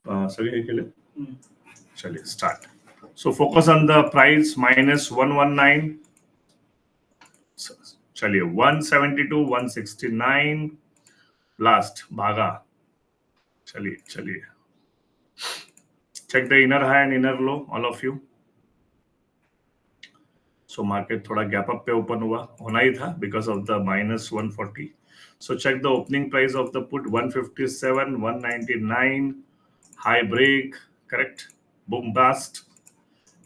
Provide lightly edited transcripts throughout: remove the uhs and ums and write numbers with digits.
सभी के लिए चलिए start. So focus on the price -119. चलिए 172, 169 लास्ट भागा. चलिए चलिए check the inner high and inner low all of you. So market थोड़ा gap up पे open हुआ, होना ही था because of the -140. So check the opening price of the put 157, 199 high break, correct, boom bust.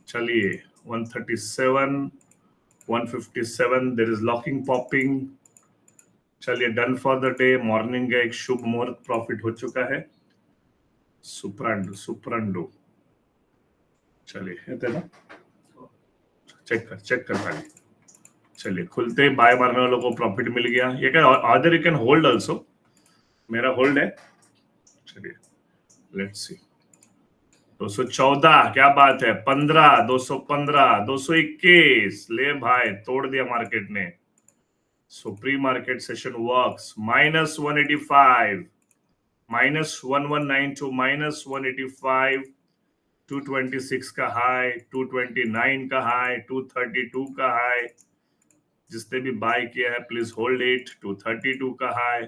चलिए 137, 157 there is locking popping. चलिए done for the day. Morning का एक शुभ मुहूर्त प्रॉफिट हो चुका है. सुप्रंडो चलिए ये ना चेक कर खाली. चलिए खुलते ही बाय मारने वालों को प्रॉफिट मिल गया. ये क्या other you can hold also. मेरा होल्ड है. चलिए लेट्स सी. 214 क्या बात है. 15, 215, 221 ले भाई तोड़ दिया मार्केट ने. सो प्री मार्केट सेशन वर्क्स. -185, -1192, -185, 226 का हाई, 229 का हाई, 232 का हाई. जिसने भी बाय किया है प्लीज होल्ड इट. 232 का हाई.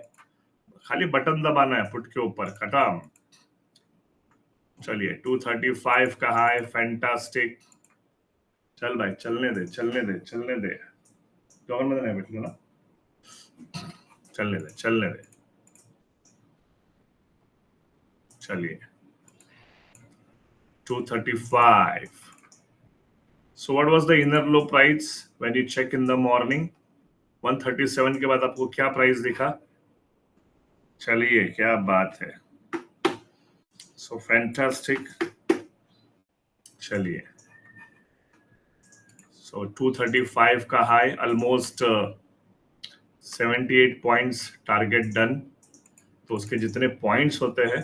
खाली बटन दबाना है पुट के ऊपर. खत्म. चलिए 235 का हाई. फैंटास्टिक. चल भाई चलने दे. कौन मत नहीं बैठना ना. चलने दे. चलिए 235. So what was the inner low price when you check in the morning? 137 के बाद आपको क्या प्राइस दिखा? चलिए क्या बात है. So fantastic. चलिए so 235 का high. Almost 78 points target done. तो उसके जितने पॉइंट्स होते हैं.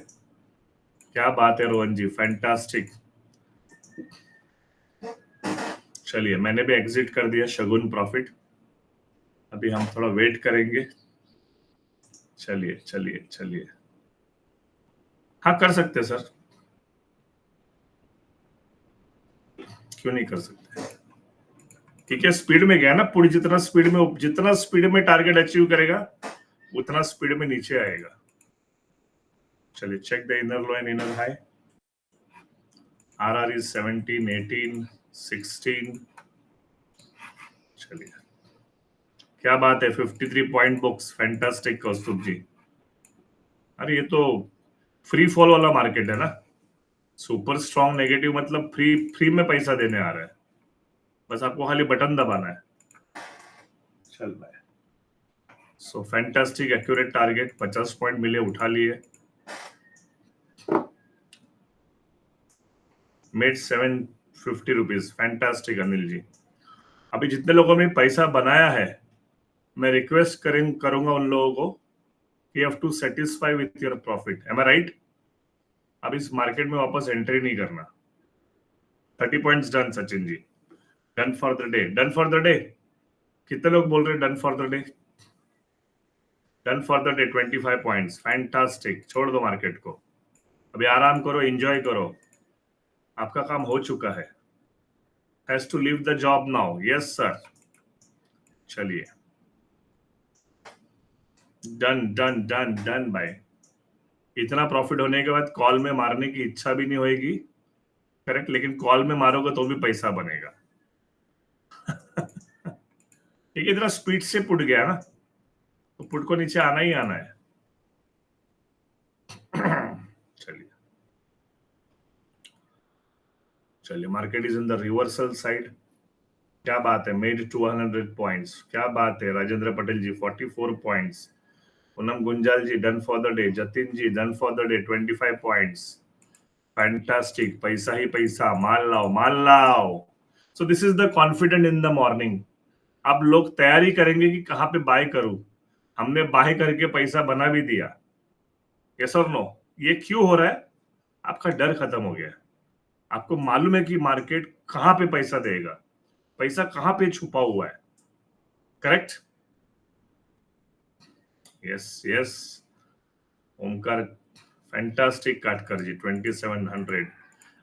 क्या बात है रोहन जी. फैंटास्टिक. चलिए मैंने भी एग्जिट कर दिया शगुन प्रॉफिट. अभी हम थोड़ा वेट करेंगे. चलिए हाँ कर सकते सर. क्यों नहीं कर सकते. ठीक है स्पीड में गया ना. पूरी जितना स्पीड में टारगेट अचीव करेगा उतना स्पीड में नीचे आएगा. चलिए check the inner low and inner high. RR is 17, 18, 16. चलिए क्या बात है. 53 पॉइंट बुक्स. फैंटास्टिक कौस्तुभ जी. अरे ये तो फ्री फॉल वाला मार्केट है ना. सुपर स्ट्रॉन्ग नेगेटिव मतलब फ्री में पैसा देने आ रहा है. बस आपको खाली बटन दबाना है. चल भाई. सो फैंटास्टिक एक्यूरेट टारगेट. 50 पॉइंट मिले उठा लिए. Made 750 rupees. Fantastic Anil ji. अभी जितने लोगों ने पैसा बनाया है मैं रिक्वेस्ट करूंगा उन लोगों को कि have to satisfy with your profit. Am I right. अब इस मार्केट में वापस एंट्री नहीं करना. 30 points done Sachin ji. Done for the day. कितने लोग बोल रहे हैं done for the day. 25 points. Fantastic. छोड़ दो मार्केट को. अभी आराम करो. एंजॉय करो. आपका काम हो चुका है. Has to leave the job now. Yes sir. चलिए डन भाई. इतना प्रॉफिट होने के बाद कॉल में मारने की इच्छा भी नहीं होगी. करेक्ट. लेकिन कॉल में मारोगे तो भी पैसा बनेगा. ठीक है. इतना स्पीड से पुट गया ना तो पुट को नीचे आना ही आना है. चलिए market is in the reversal side. क्या बात है. Made 200 points. क्या बात है. Rajendra Patel ji 44 points. Poonam Gunjal ji done for the day. Jatin ji done for the day 25 points. Fantastic. पैसा ही पैसा. माल लाओ. So this is the confident in the morning. अब लोग तैयारी करेंगे कि कहां पे बाय करूं. हमने बाय करके पैसा बना भी दिया. यस और नो. ये क्यों हो रहा है. आपका डर खत्म हो गया. आपको मालूम है कि मार्केट कहां पे पैसा देगा. पैसा कहां पे छुपा हुआ है. करेक्ट. यस ओमकार फैंटास्टिक काटकर जी 2700।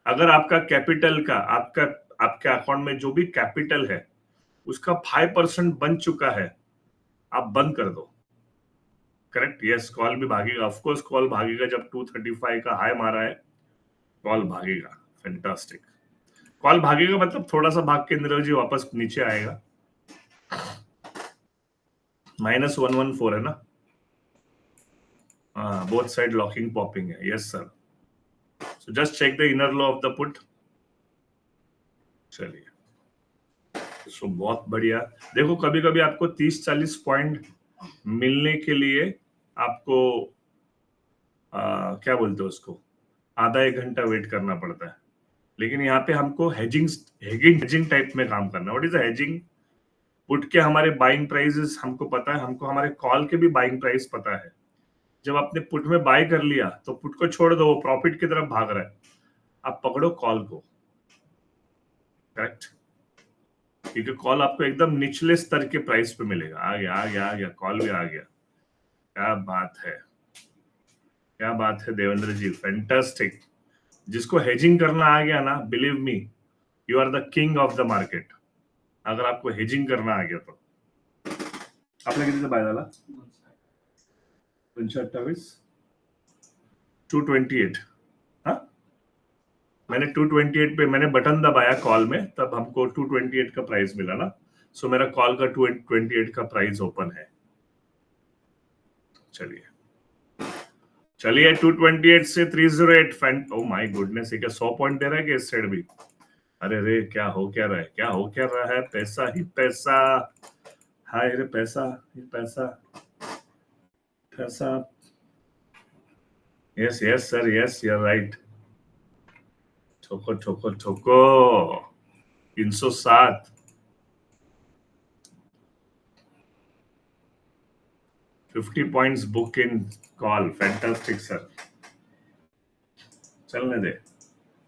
अगर आपका कैपिटल का आपके अकाउंट में जो भी कैपिटल है उसका 5% बन चुका है, आप बंद कर दो। करेक्ट, यस, कॉल भी भागेगा, ऑफ कोर्स कॉल भागेगा। जब 235 का हाई मारा है, कॉल भागेगा। फैंटास्टिक, कॉल भागेगा मतलब थोड़ा सा भाग के नीरज जी वापस नीचे आएगा। -114 है ना? हाँ, बोथ साइड लॉकिंग पॉपिंग है। Yes sir, so just check the inner low of the put. चलिए, सो बहुत बढ़िया। देखो, कभी कभी आपको 30-40 पॉइंट मिलने के लिए आपको क्या बोलते हो उसको, आधा एक घंटा वेट करना पड़ता है। लेकिन यहाँ पे हमको हेजिंग टाइप में काम करना है। What is hedging? पुट के हमारे बाइंग प्राइसेस हमको पता है, हमको हमारे कॉल के भी बाइंग प्राइस पता है। जब आपने पुट में बाय कर लिया तो पुट को छोड़ दो, वो प्रॉफिट की तरफ भाग रहा है, आप पकड़ो कॉल को। करेक्ट, क्योंकि कॉल आपको एकदम निचले स्तर के प्राइस पे मिलेगा। आ गया आ गया आ गया, कॉल भी आ गया। क्या बात है, क्या बात है देवेंद्र जी, फैंटास्टिक। जिसको हेजिंग करना आ गया ना, believe me, you are the king of the market. अगर आपको हेजिंग करना आ गया तो आपने किती बाय झाला? 228, 228। हाँ, मैंने 228 पे मैंने बटन दबाया कॉल में, तब हमको 228 का प्राइस मिला ना। सो मेरा कॉल का 228 का प्राइस ओपन है। चलिए चलिए, 228 से 308। फैंट, ओ माय गुडनेस, ये क्या 100 पॉइंट दे रहा है कि इस साइड भी? अरे रे, क्या हो क्या रहा है, क्या हो क्या रहा है? पैसा ही पैसा, हाय रे पैसा ही पैसा, पैसा। Yes yes sir, yes, you are right. ठोको ठोको ठोको, 307। 50 points book in call, fantastic sir. चलने दे,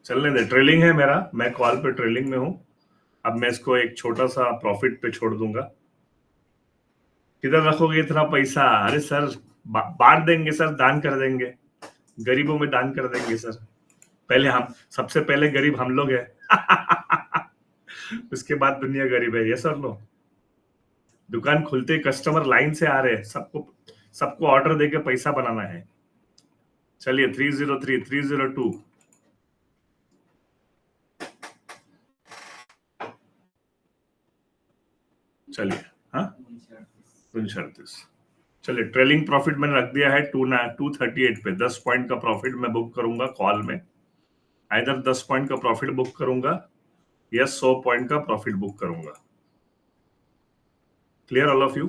चलने दे, ट्रेलिंग है मेरा, मैं कॉल पे ट्रेलिंग में हूं। अब मैं इसको एक छोटा सा प्रॉफिट पे छोड़ दूंगा। किधर रखोगे इतना पैसा? अरे सर, बांट देंगे सर, दान कर देंगे, गरीबों में दान कर देंगे सर। पहले हम, सबसे पहले गरीब हम लोग हैं। उसके बाद दुनिया गरीब है। ये सर लो, दुकान खुलते ही कस्टमर लाइन से आ रहे हैं, सबको सबको ऑर्डर देके पैसा बनाना है। चलिए 303, 302। चलिए, हाँ 238। चलिए, ट्रेलिंग प्रॉफिट मैंने रख दिया है 238 पे। 10 पॉइंट का प्रॉफिट मैं बुक करूंगा कॉल में। इधर 10 पॉइंट का प्रॉफिट बुक करूंगा या 100 पॉइंट का प्रॉफिट बुक करूंगा। Clear all of you?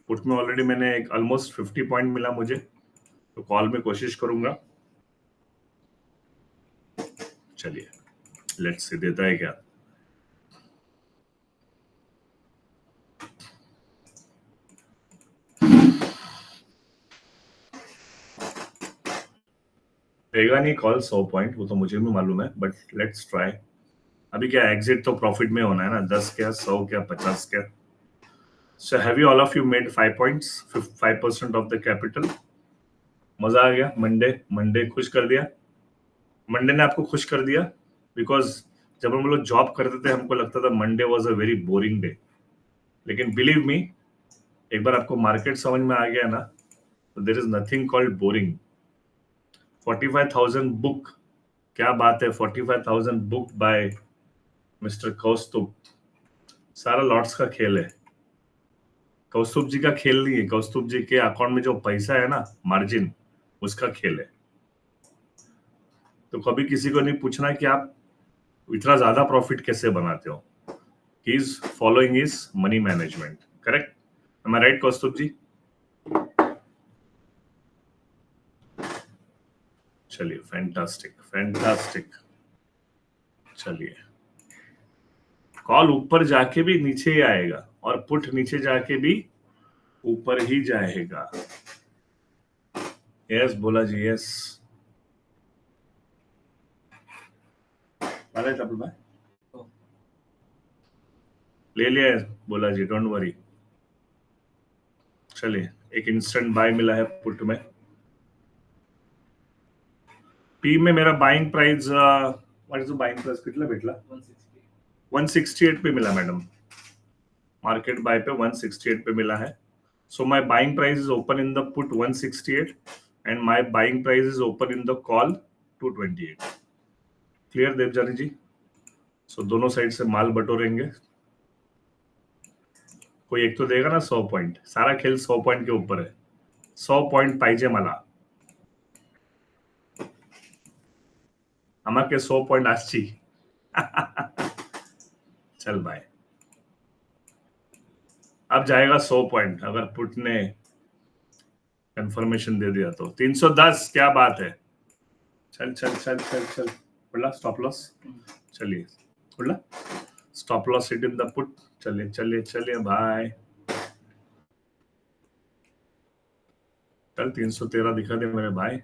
Put में ऑलरेडी मैंने एक ऑलमोस्ट 50 पॉइंट मिला मुझे, तो कॉल में कोशिश करूंगा। चलिए, लेट्स से देता है क्या। देगा नहीं कॉल 100 पॉइंट, वो तो मुझे भी मालूम है, बट लेट्स ट्राई। अभी क्या, एग्जिट तो प्रॉफिट में होना है ना, 10 क्या, 100 क्या, 50 क्या। So have you all of you made 5 points, 5% of the capital? मजा आ गया? मंडे खुश कर दिया? मंडे ने आपको खुश कर दिया? बिकॉज जब हम लोग जॉब करते थे हमको लगता था Monday was a very boring day. लेकिन बिलीव मी, एक बार आपको मार्केट समझ में आ गया ना, तो there is nothing called boring. 45,000 book, क्या बात है, 45,000 बुक बाय मिस्टर कौस्तुभ। सारा लॉट्स का खेल है, कौस्तुभ जी का खेल नहीं है। कौस्तुभ जी के अकाउंट में जो पैसा है ना, मार्जिन, उसका खेल है। तो कभी किसी को नहीं पूछना कि आप इतना ज्यादा प्रॉफिट कैसे बनाते हो। He is following his money management. Correct, am I right Kaustubh ji? चलिए, फैंटास्टिक फैंटास्टिक। चलिए, कॉल ऊपर जाके भी नीचे ही आएगा और पुट नीचे जाके भी ऊपर ही जाएगा। यस बोला जी, यस। ले लिया है बोला जी, डोंट वरी। चलिए, एक इंस्टेंट बाय मिला है पुट में। पी में मेरा buying price what is the buying price कितना भेटला 168 पे मिला मैडम, मार्केट बाय पे 168 पे मिला है. So my buying price is open in the put 168 and my buying price is open in the call 228. Clear Devjani ji? So दोनों साइड से माल बटोरेंगे. कोई एक तो देगा ना 100 पॉइंट. सारा खेल 100 पॉइंट के ऊपर है. 100 पॉइंट पाहिजे मला. आम्हा के 100 पॉइंट आजची. चल बाय. अब जाएगा 100 पॉइंट अगर पुट ने कंफर्मेशन दे दिया तो. 310 क्या बात है. चल चल चल चल चल. बोला स्टॉप लॉस. चलिए बोला stop loss hit in the put. चलिए चलिए चलिए भाई. कल 313 दिखा दे मेरे भाई.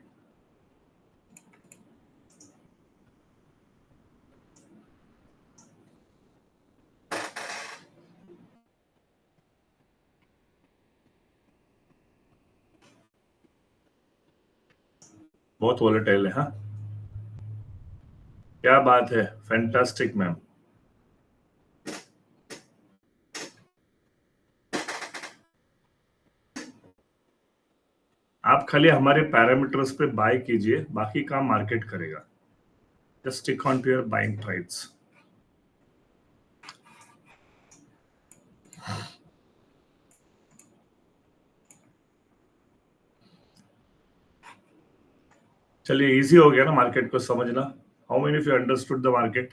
बहुत वॉलेटाइल है. हाँ क्या बात है. Fantastic ma'am. आप खाली हमारे पैरामीटर्स पे बाय कीजिए, बाकी काम मार्केट करेगा. Just stick on to your buying price. चलिए इजी हो गया ना मार्केट को समझना. How many of you understood the market?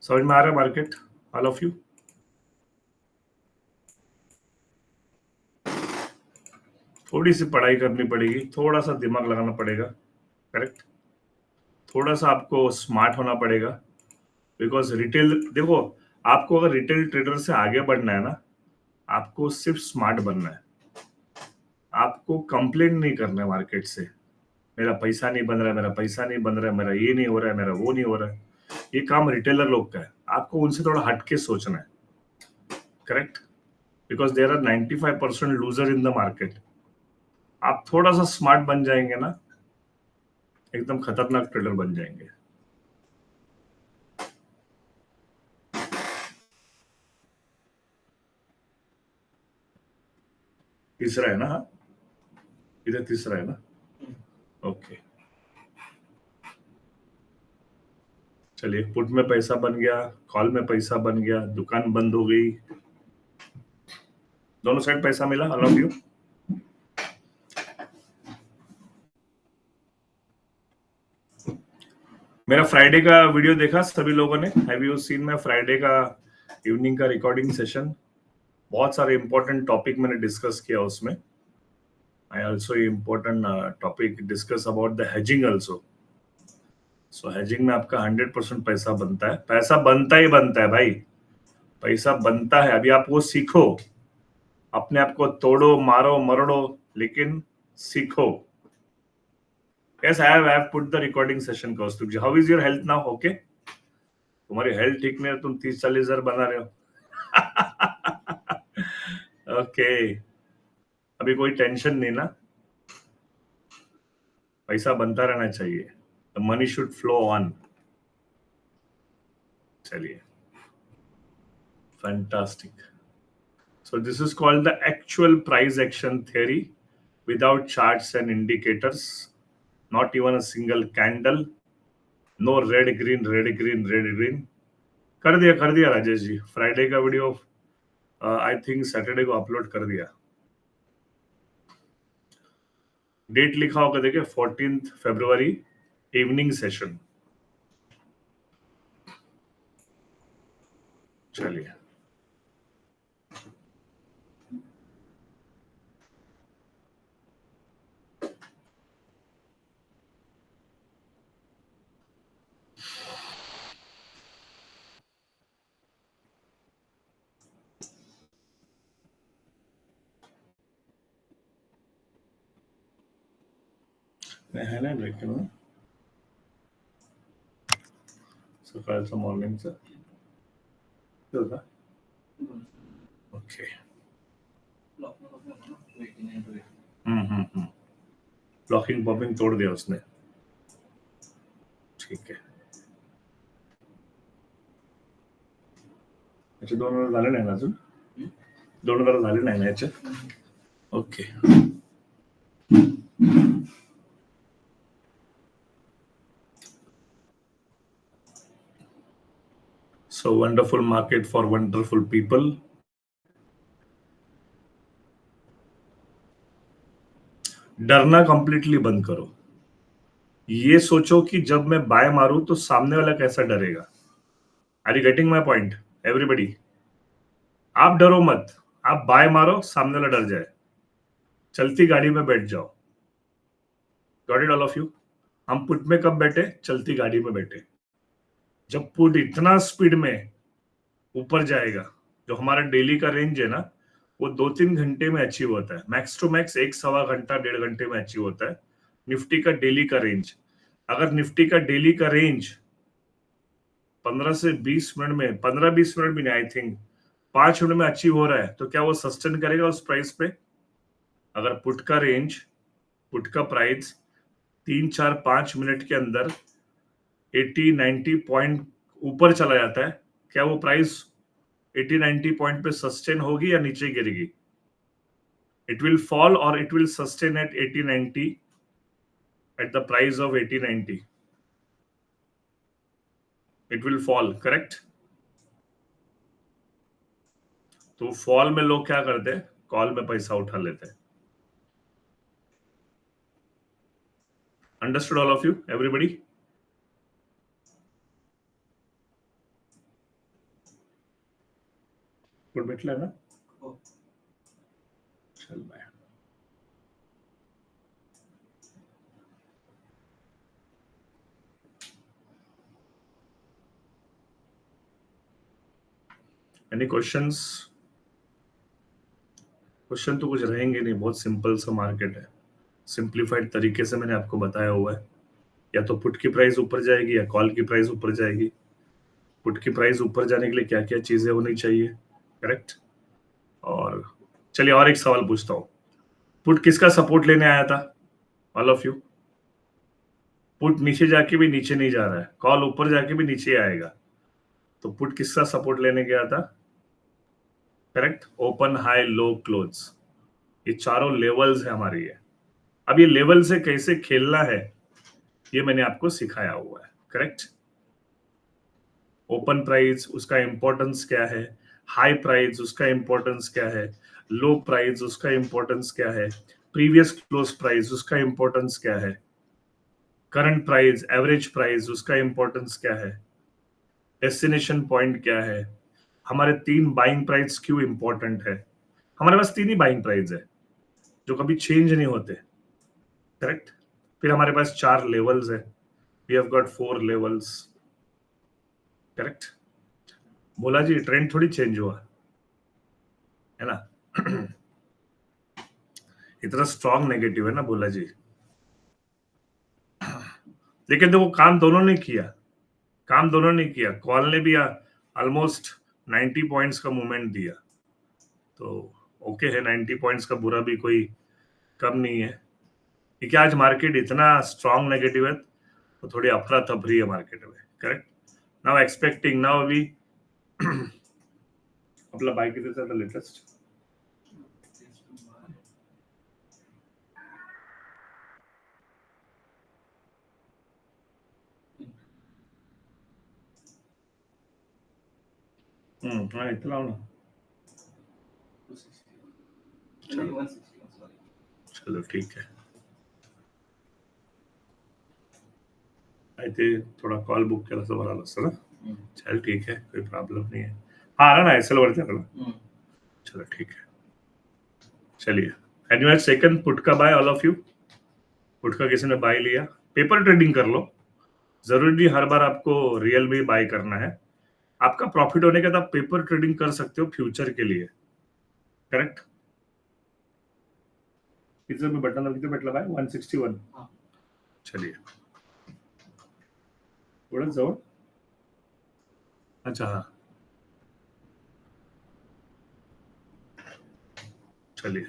समझ में आ रहा है मार्केट ऑल ऑफ यू? थोड़ी सी पढ़ाई करनी पड़ेगी, थोड़ा सा दिमाग लगाना पड़ेगा. करेक्ट. थोड़ा सा आपको स्मार्ट होना पड़ेगा. बिकॉज रिटेल देखो, आपको अगर रिटेल ट्रेडर से आगे बढ़ना है ना, आपको सिर्फ स्मार्ट बनना है. आपको कंप्लेन नहीं करना है मार्केट से. मेरा पैसा नहीं बन रहा है, मेरा पैसा नहीं बन रहा है, मेरा ये नहीं हो रहा है, मेरा वो नहीं हो रहा है. ये काम रिटेलर लोग का है. आपको उनसे थोड़ा हटके सोचना है. Correct. Because there are 95% loser in the market. आप थोड़ा सा स्मार्ट बन जाएंगे ना, एकदम खतरनाक ट्रेडर बन जाएंगे. तीसरा है ना? हाँ इधर तीसरा है ना? ओके. चलिए पुट में पैसा बन गया, कॉल में पैसा बन गया, दुकान बंद हो गई. दोनों साइड पैसा मिला. All of you. मेरा फ्राइडे का वीडियो देखा सभी लोगों ने? Have you seen my Friday का इवनिंग का रिकॉर्डिंग सेशन? बहुत सारे इंपॉर्टेंट टॉपिक मैंने डिस्कस किया उसमें. I also important topic discuss about the hedging also. So hedging में आपका 100% पैसा बनता है. पैसा बनता ही बनता है भाई. पैसा बनता है. अभी आप वो सीखो. अपने आप को तोड़ो, मारो, मरोड़ो, लेकिन सीखो. Yes, I have put the recording session, Kaustubh ji. How is your health now? Okay? तुम्हारी हेल्थ ठीक नहीं है, तुम 30-40 हजार बना रहे हो. ओके. अभी कोई टेंशन नहीं ना. पैसा बनता रहना चाहिए. The money should flow on. चलिए. Fantastic. So this is called the actual price action theory without charts and indicators. Not even a single candle. No red green red green red green. कर दिया Rajesh ji. Friday का video I think Saturday को upload कर दिया. Date लिखा होगा देखिए 14 फरवरी evening session. चलिए है ना लेकिन सकाळचं मॉर्निंगचं होता. ओके. ब्लॉकिंग पॉपिंग तोड़ दिया उसने. ठीक आहे. याचे 2,000 झाले नाही ना अजून? 2,000 झाले नाही ना याचे? Okay. So wonderful market for wonderful people. डरना कंप्लीटली बंद करो. ये सोचो कि जब मैं बाय मारूं तो सामने वाला कैसा डरेगा. Are you getting my point everybody? आप डरो मत, आप बाय मारो, सामने वाला डर जाए, चलती गाड़ी में बैठ जाओ. Got it all of you? हम पुट में कब बैठे? चलती गाड़ी में बैठे. जब पुट इतना स्पीड में ऊपर जाएगा, जो हमारा डेली का रेंज है ना, वो 2-3 घंटे में अचीव होता है. मैक्स टू मैक्स 1-1.25 घंटा 1.5 घंटे में अचीव होता है निफ्टी का डेली का रेंज. अगर निफ्टी का डेली का रेंज 15 से 20 मिनट में, 15-20 मिनट भी नहीं, आई थिंक 5 मिनट में अचीव हो रहा है, तो क्या वो सस्टेन करेगा उस प्राइस पे? अगर पुट का रेंज, पुट का प्राइस 3-4-5 मिनट के अंदर 80-90 पॉइंट ऊपर चला जाता है, क्या वो प्राइस 80-90 पॉइंट पे सस्टेन होगी या नीचे गिरेगी? इट विल फॉल और it will sustain at 80-90 at the price of 80-90. It will fall, correct? तो फॉल में लोग क्या करते हैं? कॉल में पैसा उठा लेते हैं. Understood all of you everybody? Good भेटला ना? चल बाय. Any questions? क्वेश्चन तो कुछ रहेंगे नहीं, बहुत सिंपल सा मार्केट है. सिंप्लीफाइड तरीके से मैंने आपको बताया हुआ है. या तो पुट की प्राइस ऊपर जाएगी या कॉल की प्राइस ऊपर जाएगी. पुट की प्राइस ऊपर जाने के लिए क्या क्या चीजें होनी चाहिए, करेक्ट? और चलिए और एक सवाल पूछता हूं. पुट किसका सपोर्ट लेने आया था? All of you. पुट नीचे जाके भी नीचे नहीं जा रहा है, कॉल ऊपर जाके भी नीचे आएगा, तो पुट किसका सपोर्ट लेने गया था? करेक्ट. ओपन, हाई, लो, क्लोज, ये चारों लेवल्स है हमारी है. अब ये लेवल से कैसे खेलना है ये मैंने आपको सिखाया हुआ है, करेक्ट? ओपन प्राइस उसका इंपॉर्टेंस क्या है, हाई प्राइस उसका इंपॉर्टेंस क्या है, लो प्राइस उसका इंपॉर्टेंस क्या है, प्रीवियस क्लोज प्राइस उसका इंपॉर्टेंस क्या है, करंट प्राइस, एवरेज प्राइस उसका इंपॉर्टेंस क्या है, डेस्टिनेशन पॉइंट क्या है, हमारे 3 बाइंग प्राइस क्यों इंपॉर्टेंट है. हमारे पास 3 ही बाइंग प्राइस है जो कभी चेंज नहीं होते, करेक्ट? फिर हमारे पास 4 लेवल्स है. We have got 4 levels, correct? बोला जी ट्रेंड थोड़ी चेंज हुआ है ना. इतना स्ट्रॉन्ग नेगेटिव है ना बोला जी. लेकिन देखो काम दोनों ने किया, काम दोनों ने किया. कॉल ने भी ऑलमोस्ट 90 पॉइंट्स का मूवमेंट दिया, तो ओके है. 90 पॉइंट्स का बुरा भी कोई कम नहीं है, क्योंकि आज मार्केट इतना स्ट्रॉन्ग नेगेटिव है तो थोड़ी अफरा तफरी है मार्केट में, करेक्ट? नाउ एक्सपेक्टिंग, नाउ अभी अपना बाय कितने था लेटेस्ट? हाँ इतना हो ना. चलो ठीक है. అయితే थोडा कॉल बुक केला असं बरं असतं ना. चल ठीक है, कोई प्रॉब्लम नहीं है. हाँ आ रहा ना, एसएल वरती आला ना. चलो ठीक है. चलिए, एनीवे सेकंड पुट का buy all of you. Put का किसी ने बाय लिया, पेपर ट्रेडिंग कर लो. जरूरी नहीं हर बार आपको रियल में बाय करना है. आपका प्रॉफिट होने के बाद आप पेपर ट्रेडिंग कर सकते हो फ्यूचर के लिए, करेक्ट? किती में बटन किती भेटला बाय? 161. चलिए थोडं जवळ. अच्छा हाँ, चलिए.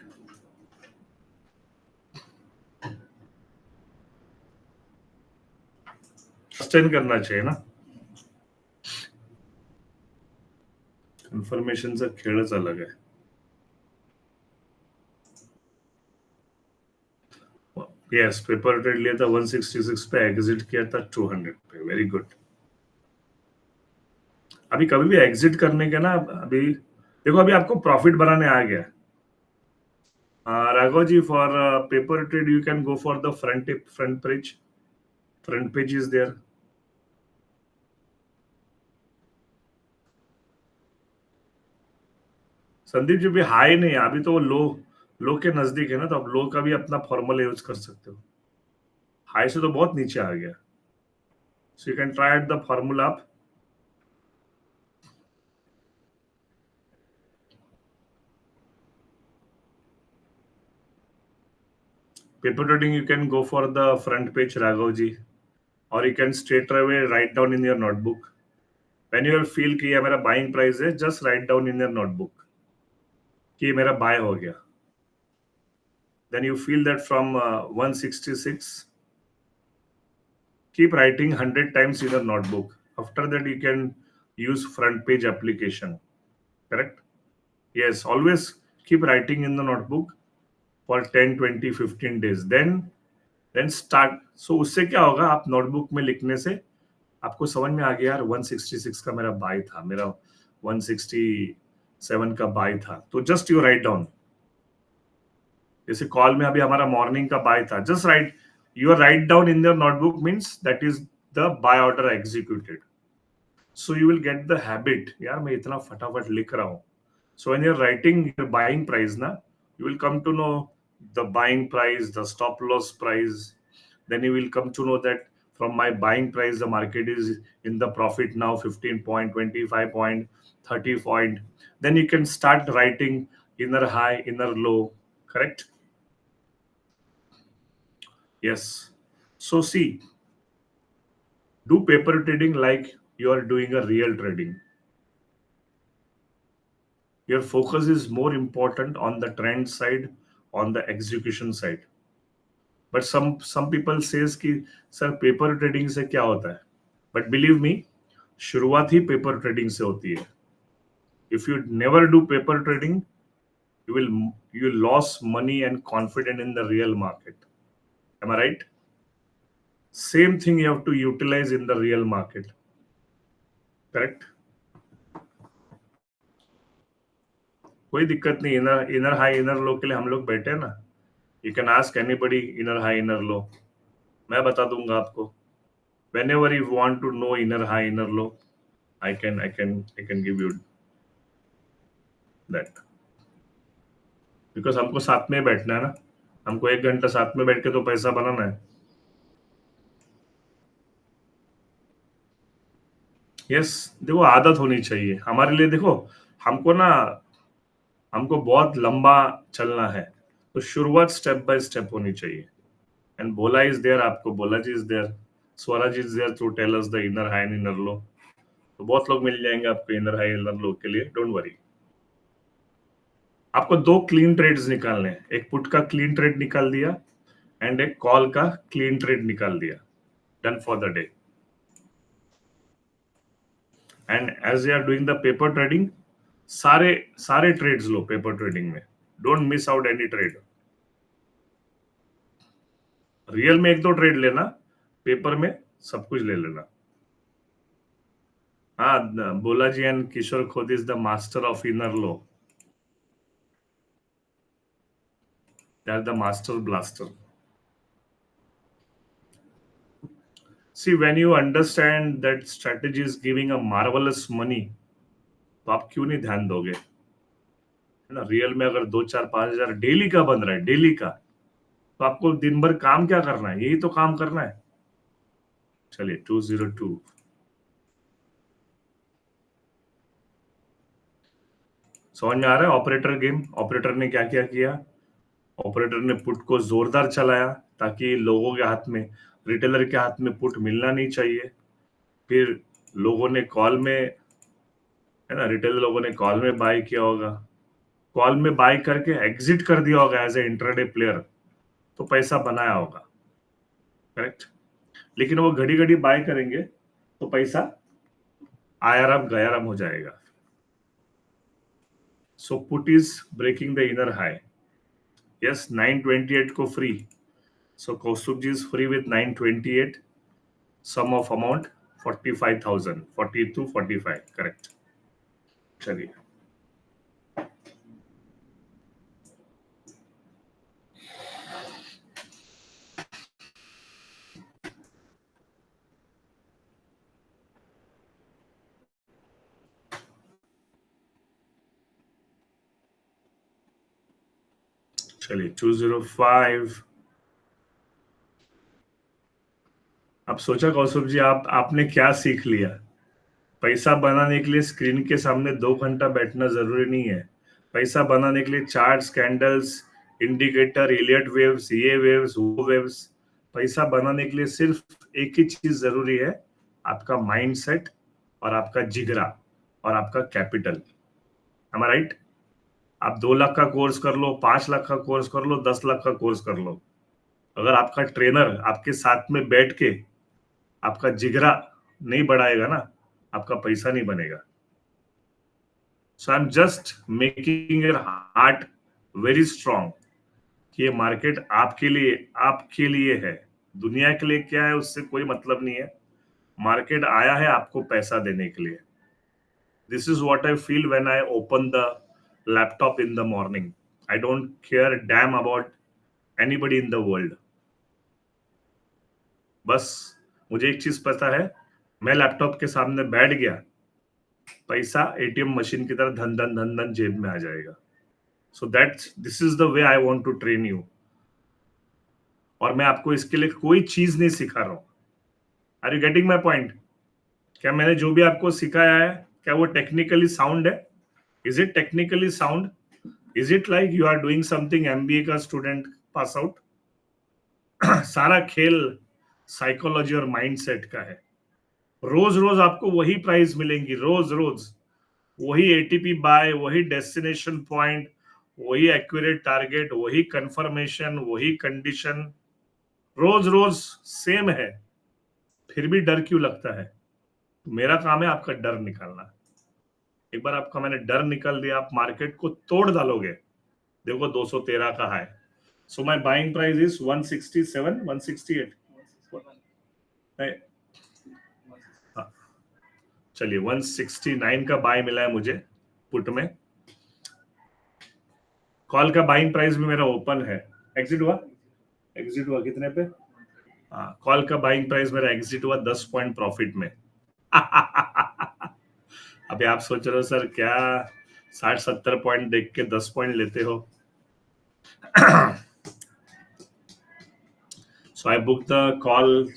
सस्टेन करना चाहिए ना. इन्फॉर्मेशनचा खेळच अलग आहे. यस, पेपर ट्रेड लिया था 166 पे, एग्जिट किया था 200 पे. Very good. अभी कभी भी एग्जिट करने के ना, अभी देखो अभी आपको प्रॉफिट बनाने आ गया. Raghav ji, for paper trade you can go for the front page is there. Sandeep ji भी हाई नहीं है अभी, तो वो लो के नजदीक है ना, तो आप लो का भी अपना फॉर्मूला यूज कर सकते हो. हाई से तो बहुत नीचे आ गया. So you can try at the formula up. Paper trading, you can go for the front page, Raghav ji, or you can straight away write down in your notebook. When you feel कि ये मेरा buying price है, just write down in your notebook कि ये मेरा buy हो गया. Then you feel that from 166, keep writing 100 times in your notebook. After that, you can use front page application. Correct? Yes, always keep writing in the notebook for 10, 20, 15 days. Then start. So उससे क्या होगा, आप notebook में लिखने से आपको समझ में आ गया यार 166 का मेरा बाय था, मेरा 167 का बाय था, तो जस्ट यू राइट डाउन. जैसे कॉल में अभी हमारा मॉर्निंग का बाय था, just right, you write down in your notebook means that is the buy order executed. So you will get the habit, यार मैं इतना फटाफट लिख रहा हूँ. So when you are writing your buying price ना, you will come to know the buying price, the stop loss price. Then you will come to know that from my buying price, the market is in the profit now, 15 point, 25 point, 30 point. Then you can start writing inner high, inner low. Correct? Yes. So see, do paper trading like you are doing a real trading. Your focus is more important on the trend side, on the execution side. But some people says कि sir paper trading से क्या होता है. But believe me, शुरुआत ही paper trading से होती है. If you never do paper trading, you will lose money and confidence in the real market. Am I right? Same thing you have to utilize in the real market. Correct? कोई दिक्कत नहीं. Inner high inner लो के लिए हम लोग बैठे हैं ना. You can ask anybody inner high inner low, मैं बता दूंगा आपको. whenever you want to know inner high inner low, I can give you that. Because हमको साथ में बैठना है ना, हमको 1 घंटा साथ में बैठ के तो पैसा बनाना है. यस, देखो आदत होनी चाहिए हमारे लिए. देखो हमको बहुत लंबा चलना है, तो शुरुआत स्टेप बाय स्टेप होनी चाहिए. एंड बोला इज देयर, आपको बोला जी is there, Swaraj is there to tell us the inner high and inner low. तो बहुत लोग मिल जाएंगे आपको इनर हाई इनर लो के लिए, डोंट वरी. आपको 2 क्लीन ट्रेड्स निकालने हैं. एक पुट का क्लीन ट्रेड निकाल दिया एंड एक कॉल का क्लीन ट्रेड निकाल दिया. Done for the day. And as you are doing the paper trading, सारे सारे ट्रेड्स लो पेपर ट्रेडिंग में. Don't miss out any trade. Real में 1-2 ट्रेड लेना, पेपर में सब कुछ ले लेना. हाँ, बोला जी and Kishore Khod is the master of inner low. They are the master blaster. See, when you understand that strategy is giving a marvelous money, तो आप क्यों नहीं ध्यान दोगे, है ना. रियल में अगर 2, 4, 5 हजार डेली का बन रहा है, डेली का, तो आपको दिन भर काम क्या करना है, यही तो काम करना है. चलिए 202. समझ में आ रहा है ऑपरेटर गेम. ऑपरेटर ने क्या क्या किया, ऑपरेटर ने पुट को जोरदार चलाया ताकि लोगों के हाथ में, रिटेलर के हाथ में पुट मिलना नहीं चाहिए. फिर लोगों ने कॉल में, है ना, रिटेलर लोगों ने कॉल में बाय किया होगा, कॉल में बाय करके एग्जिट कर दिया होगा एज ए इंट्राडे प्लेयर, तो पैसा बनाया होगा. करेक्ट. लेकिन वो घड़ी घड़ी बाय करेंगे तो पैसा आयाराम गयाराम हो जाएगा. So put is breaking the inner high. Yes, 928 को free. So Kaustubh ji is free with 928. Some of amount 45,000. 42 45 correct. चलिए, चलिए 205. अब सोचा कौस्तुभ जी, आपने क्या सीख लिया? पैसा बनाने के लिए स्क्रीन के सामने 2 घंटा बैठना जरूरी नहीं है. पैसा बनाने के लिए charts, candles, indicator, Elliott waves, ये वेव्स, वो वेव्स. पैसा बनाने के लिए सिर्फ एक ही चीज जरूरी है, आपका माइंडसेट और आपका जिगरा और आपका कैपिटल. M I right? आप 2 लाख का कोर्स कर लो, 5 लाख का कोर्स कर लो, 10 लाख का कोर्स कर लो, अगर आपका ट्रेनर आपके साथ में बैठ के आपका जिगरा नहीं बढ़ाएगा ना, आपका पैसा नहीं बनेगा. So I am just making your heart very strong कि ये मार्केट आपके लिए है. दुनिया के लिए क्या है उससे कोई मतलब नहीं है. मार्केट आया है आपको पैसा देने के लिए. This is what I feel when I open the laptop in the morning. I don't care damn about anybody in the world. बस मुझे एक चीज पता है, मैं लैपटॉप के सामने बैठ गया, पैसा एटीएम मशीन की तरह धन धन धन धन जेब में आ जाएगा. So that's this is the way I want to train you. और मैं आपको इसके लिए कोई चीज नहीं सिखा रहा हूं. Are you getting my point? क्या मैंने जो भी आपको सिखाया है, क्या वो टेक्निकली साउंड है? Is it technically sound? Is it like you are doing something MBA का स्टूडेंट पास आउट? सारा खेल साइकोलॉजी और माइंडसेट का है. रोज रोज आपको वही प्राइस मिलेंगी, रोज रोज वही एटीपी बाय, वही डेस्टिनेशन पॉइंट, वही एक्यूरेट टारगेट, वही कंफर्मेशन, वही कंडीशन, रोज रोज सेम है. फिर भी डर क्यों लगता है? मेरा काम है आपका डर निकालना. एक बार आपका मैंने डर निकाल दिया, आप मार्केट को तोड़ डालोगे. देखो 213 का है. So my buying price is 167, 168. नहीं, हाँ, चलिए 169 का बाय मिला है मुझे पुट में. कॉल का बाइंग प्राइस भी मेरा ओपन है. एग्जिट हुआ, एग्जिट हुआ कितने पे? हाँ, कॉल का बाइंग प्राइस मेरा एग्जिट हुआ 10 पॉइंट प्रॉफिट में. अभी आप सोच रहे हो सर क्या 60-70 पॉइंट देख के 10 पॉइंट लेते हो? So I book the call.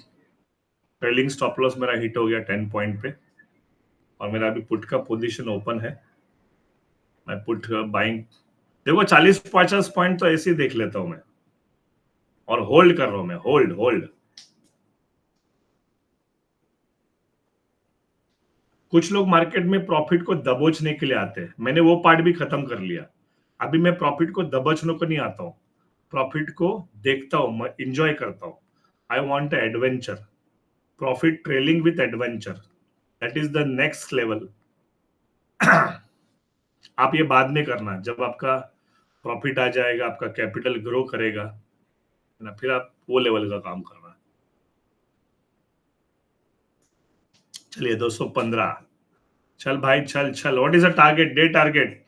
Trailing stop loss मेरा हिट हो गया 10 पॉइंट पे, और मेरा अभी पुट का पोजीशन ओपन है. मैं पुट बाइंग, देखो 40-50 पॉइंट तो ऐसे ही देख लेता हूं मैं, और होल्ड कर रहा हूं मैं. Hold hold. कुछ लोग मार्केट में प्रॉफिट को दबोचने के लिए आते हैं. मैंने वो पार्ट भी खत्म कर लिया. अभी मैं प्रॉफिट को दबोचने को नहीं आता हूं. प्रॉफिट को देखता हूं, मैं इंजॉय करता हूं. I want adventure. Profit trailing with adventure, that is the next level. आप ये बाद में करना, जब आपका प्रॉफिट आ जाएगा, आपका कैपिटल ग्रो करेगा ना, फिर आप वो लेवल का काम करना. चलिए 215. चल भाई, चल चल. What is a target? Day target.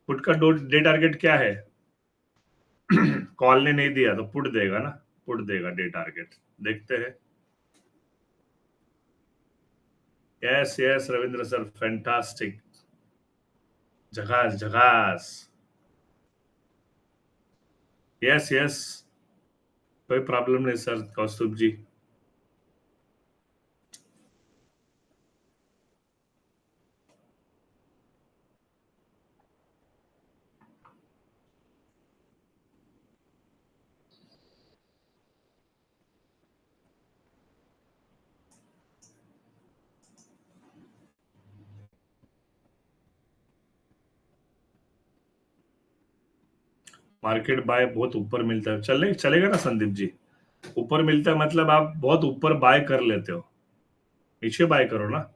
Put का डे टारगेट क्या है? कॉल ने नहीं दिया तो पुट देगा ना. पुट देगा डे टारगेट. देखते हैं. Yes yes Ravindra sir, fantastic. झकास झकास. यस यस, कोई प्रॉब्लम नहीं सर कौस्तुभ जी. मार्केट बाय बहुत ऊपर मिलता है, चलेगा ना संदीप जी? ऊपर मिलता है मतलब आप बहुत ऊपर बाय कर लेते हो, नीचे बाय करो ना।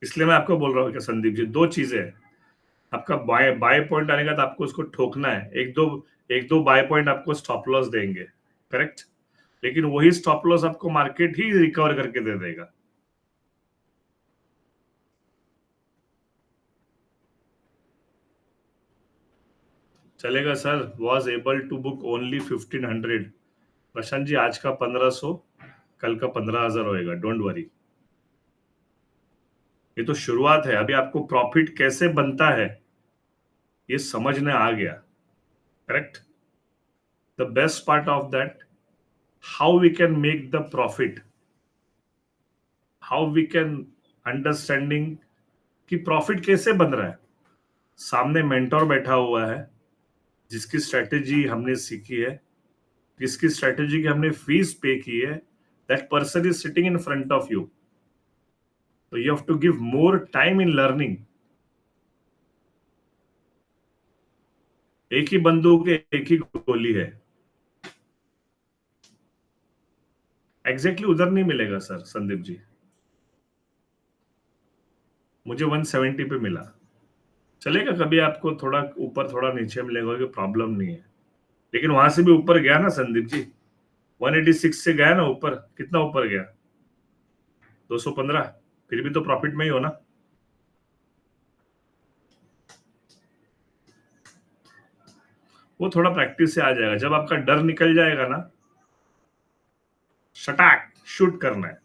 इसलिए मैं आपको बोल रहा हूँ कि संदीप जी, दो चीजें हैं। आपका बाय बाय पॉइंट आने का तो आपको उसको ठोकना है, एक दो बाय पॉइंट आपको स्टॉप लॉस देंगे, करेक्ट। लेकिन वही स्टॉप लॉस आपको मार्केट ही रिकवर करके दे देगा। चलेगा sir. Was able to book only 1500। Prashant ji, आज का 1500, कल का 15,000 होएगा, डोंट वरी। ये तो शुरुआत है, अभी आपको प्रॉफिट कैसे बनता है ये समझने आ गया, correct. The best part of that, how we can make the profit, how we can understanding कि प्रॉफिट कैसे बन रहा है। सामने मेंटोर बैठा हुआ है जिसकी स्ट्रेटेजी हमने सीखी है, जिसकी स्ट्रेटेजी की हमने फीस पे की है। That person is sitting in front of you, तो you have to give more time in learning. एक ही बंदूक है, एक ही गोली है। एग्जैक्टली उधर नहीं मिलेगा सर संदीप जी, मुझे 170 पे मिला। चलेगा, कभी आपको थोड़ा ऊपर थोड़ा नीचे मिलेगा, कोई प्रॉब्लम नहीं है। लेकिन वहां से भी ऊपर गया ना संदीप जी, 186 से गया ना ऊपर, कितना ऊपर गया? 215। फिर भी तो प्रॉफिट में ही हो ना। वो थोड़ा प्रैक्टिस से आ जाएगा, जब आपका डर निकल जाएगा ना, शटाक शूट करना है।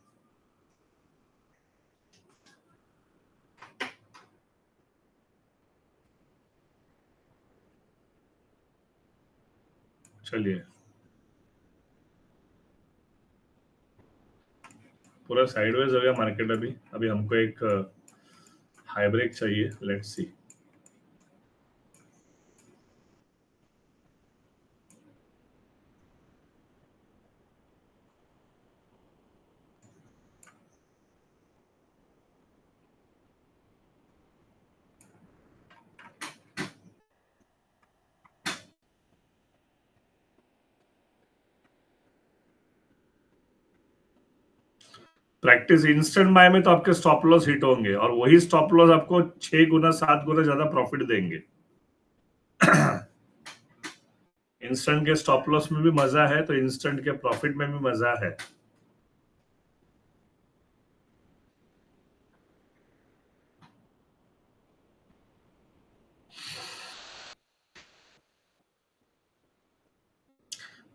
चलिए, पूरा साइडवेज हो गया मार्केट। अभी अभी हमको एक हाई ब्रेक चाहिए, let's see. Practice instant bye में तो आपके स्टॉप लॉस हिट होंगे, और वही स्टॉप लॉस आपको 6 गुना 7 गुना ज्यादा प्रॉफिट देंगे। इंस्टेंट के स्टॉप लॉस में भी मजा है, तो इंस्टेंट के प्रॉफिट में भी मजा है।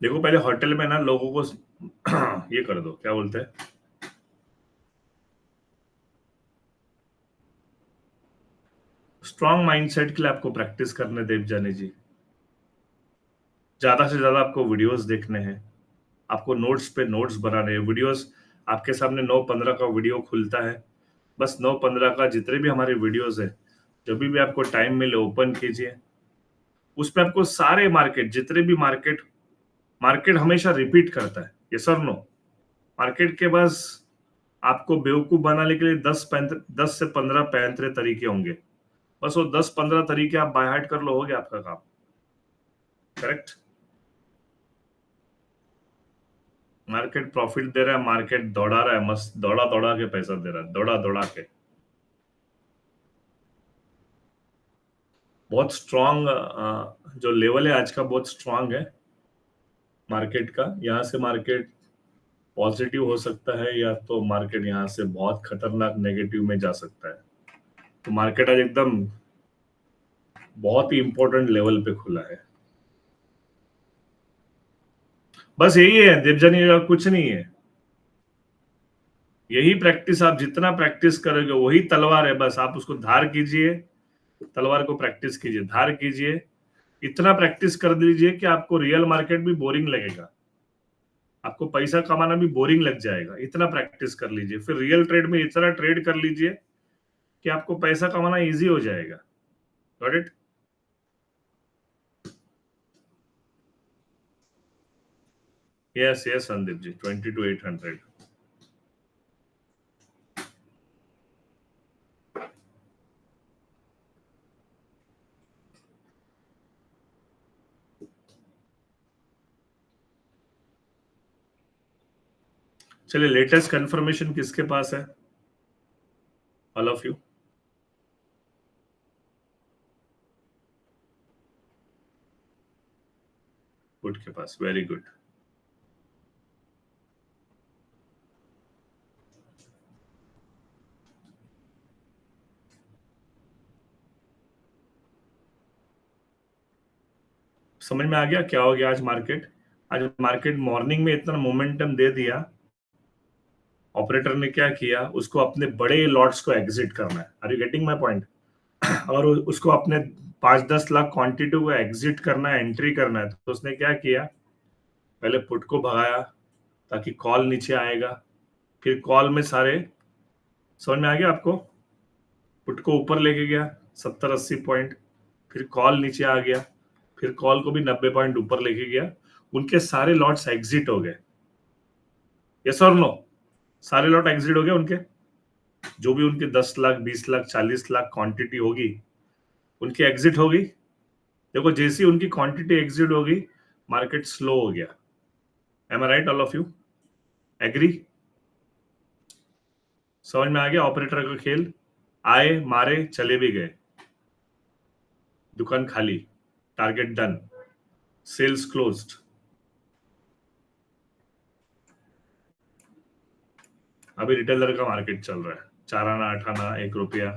देखो, पहले होटल में ना लोगों को ये कर दो, क्या बोलते हैं, स्ट्रांग माइंडसेट के लिए आपको प्रैक्टिस करने देव जानी जी। ज्यादा से ज्यादा आपको वीडियोस देखने हैं, आपको नोट्स पे नोट्स बनाने हैं। वीडियोस आपके सामने 9-15 का वीडियो खुलता है, बस 9-15 का जितने भी हमारे वीडियोस है, जब भी आपको टाइम मिले ओपन कीजिए। उसमें आपको सारे मार्केट, जितने भी मार्केट, मार्केट हमेशा रिपीट करता है, ये सर नो। मार्केट के पास आपको बेवकूफ बनाने के लिए 10 से 15 पैंतरे तरीके होंगे। बस वो 10-15 तरीके आप बाय हार्ट कर लो, हो गया आपका काम, करेक्ट। मार्केट प्रॉफिट दे रहा है, मार्केट दौड़ा रहा है, मस्त दौड़ा दौड़ा के पैसा दे रहा है, दौड़ा दौड़ा के। बहुत स्ट्रांग जो लेवल है आज का, बहुत स्ट्रांग है मार्केट का। यहाँ से मार्केट पॉजिटिव हो सकता है, या तो मार्केट यहाँ से बहुत खतरनाक नेगेटिव में जा सकता है। तो मार्केट आज एकदम बहुत ही इंपॉर्टेंट लेवल पे खुला है। बस यही है देवजानी, और कुछ नहीं है। यही प्रैक्टिस, आप जितना प्रैक्टिस करोगे वही तलवार है, बस आप उसको धार कीजिए, तलवार को प्रैक्टिस कीजिए, धार कीजिए। इतना प्रैक्टिस कर दीजिए कि आपको रियल मार्केट भी बोरिंग लगेगा, आपको पैसा कमाना भी बोरिंग लग जाएगा। इतना प्रैक्टिस कर लीजिए, फिर रियल ट्रेड में इतना ट्रेड कर लीजिए कि आपको पैसा कमाना इजी हो जाएगा। Got it? Yes yes Sandeep ji, 22,800। चलिए लेटेस्ट कंफर्मेशन किसके पास है? All of you. पुट के पास, वेरी गुड। समझ में आ गया क्या हो गया आज मार्केट? आज मार्केट मॉर्निंग में इतना मोमेंटम दे दिया, ऑपरेटर ने क्या किया, उसको अपने बड़े लॉट्स को एग्जिट करना है। Are you getting my point? और उसको अपने 5-10 लाख क्वांटिटी को एग्जिट करना है, एंट्री करना है। तो उसने क्या किया, पहले पुट को भगाया ताकि कॉल नीचे आएगा, फिर कॉल में सारे, समझ में आ गया आपको? पुट को ऊपर लेके गया 70-80 पॉइंट, फिर कॉल नीचे आ गया, फिर कॉल को भी 90 पॉइंट ऊपर लेके गया, उनके सारे लॉट्स एग्जिट हो गए। यस और नो? सारे लॉट एग्जिट हो गए उनके, जो भी उनके 10 लाख 20 लाख 40 लाख क्वांटिटी होगी उनकी एग्जिट हो गई। देखो जैसी उनकी क्वांटिटी एग्जिट हो गई, मार्केट स्लो हो गया। Am I right all of you? Agree? समझ में आ गया ऑपरेटर का खेल? आए, मारे, चले भी गए, दुकान खाली, टारगेट डन, सेल्स क्लोज्ड। अभी रिटेलर का मार्केट चल रहा है, 4 आना 8 आना 1 रुपया,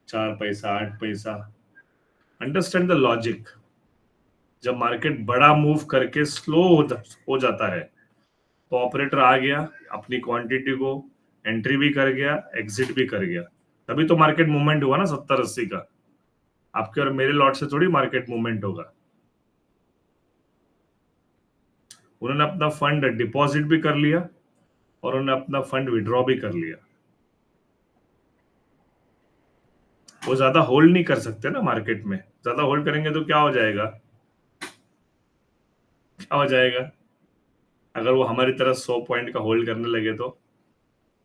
4 पैसा 8 पैसा। Understand the logic. जब मार्केट बड़ा मूव करके स्लो हो जाता है तो ऑपरेटर आ गया, अपनी क्वांटिटी को एंट्री भी कर गया, एग्जिट भी कर गया, तभी तो मार्केट मूवमेंट हुआ ना 70-80 का। आपके और मेरे लॉट से थोड़ी मार्केट मूवमेंट होगा। उन्होंने अपना फंड डिपॉजिट भी कर लिया और उन्होंने अपना फंड विड्रॉ भी कर लिया। वो ज्यादा होल्ड नहीं कर सकते ना मार्केट में, ज्यादा होल्ड करेंगे तो क्या हो जाएगा, क्या हो जाएगा? अगर वो हमारी तरह 100 पॉइंट का होल्ड करने लगे तो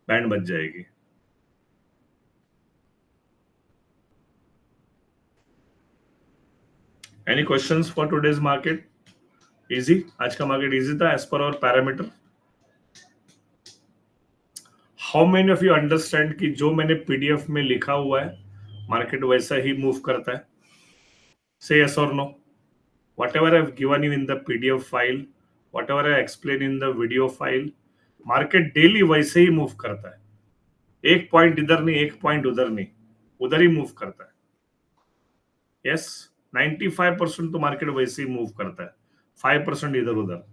बैंड बच जाएगी। Any questions for today's market? Easy, आज का मार्केट इजी था एज पर और parameter. How many of you understand कि जो मैंने पीडीएफ में लिखा हुआ है मार्केट वैसा ही मूव करता है? से यस और no? whatever I've given you in the PDF file, whatever I explain in the video file, market daily वैसे ही मूव करता है। एक पॉइंट इधर नहीं, एक पॉइंट उधर नहीं, उधर ही मूव करता है। यस, 95% तो मार्केट वैसे ही मूव करता है, 5% इधर उधर।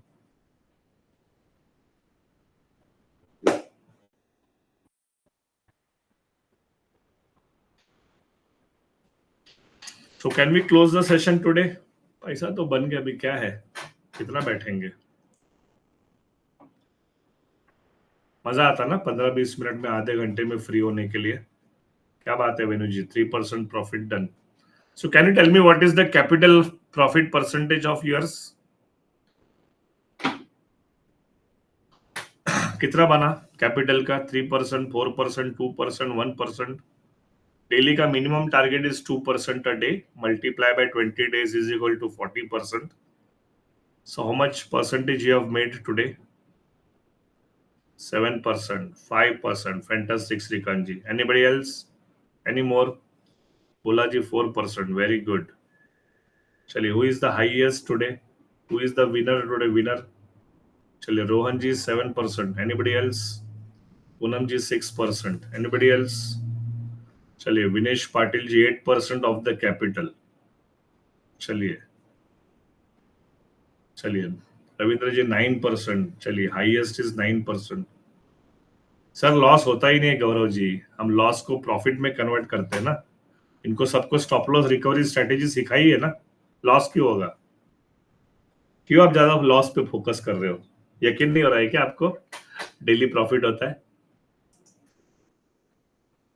So can we close the session today? पैसा तो बन गया, अभी क्या है, कितना बैठेंगे? मजा आता ना 15-20 मिनट में, आधे घंटे में फ्री होने के लिए। क्या बात है Venu ji, 3% profit done. So can you tell me what is the capital profit percentage of yours? कितना बना कैपिटल का? 3%, 4%, 2%, 1%? डेली का minimum target is 2% a day, multiply by 20 days is equal to 40%. So how much percentage you have made today? 7%, 5%. Fantastic, Srikanth ji. Anybody else? Any more? Bola ji 4%. Very good. Chaliye, who is the highest today? Who is the winner today? Winner. Chaliye, Rohan ji 7%. Anybody else? Poonam ji 6%. Anybody else? चलिए, Vinesh Patil ji 8% of the capital. चलिए चलिए, रविंद्र जी 9%। चलिए, highest is 9%। Sir loss होता ही नहीं है गौरव जी, हम loss को profit में कन्वर्ट करते हैं ना। इनको सबको स्टॉप लॉस रिकवरी स्ट्रेटेजी सिखाई है ना, लॉस क्यों होगा? क्यों आप ज्यादा लॉस पे फोकस कर रहे हो? यकीन नहीं हो रहा है क्या आपको डेली प्रॉफिट होता है?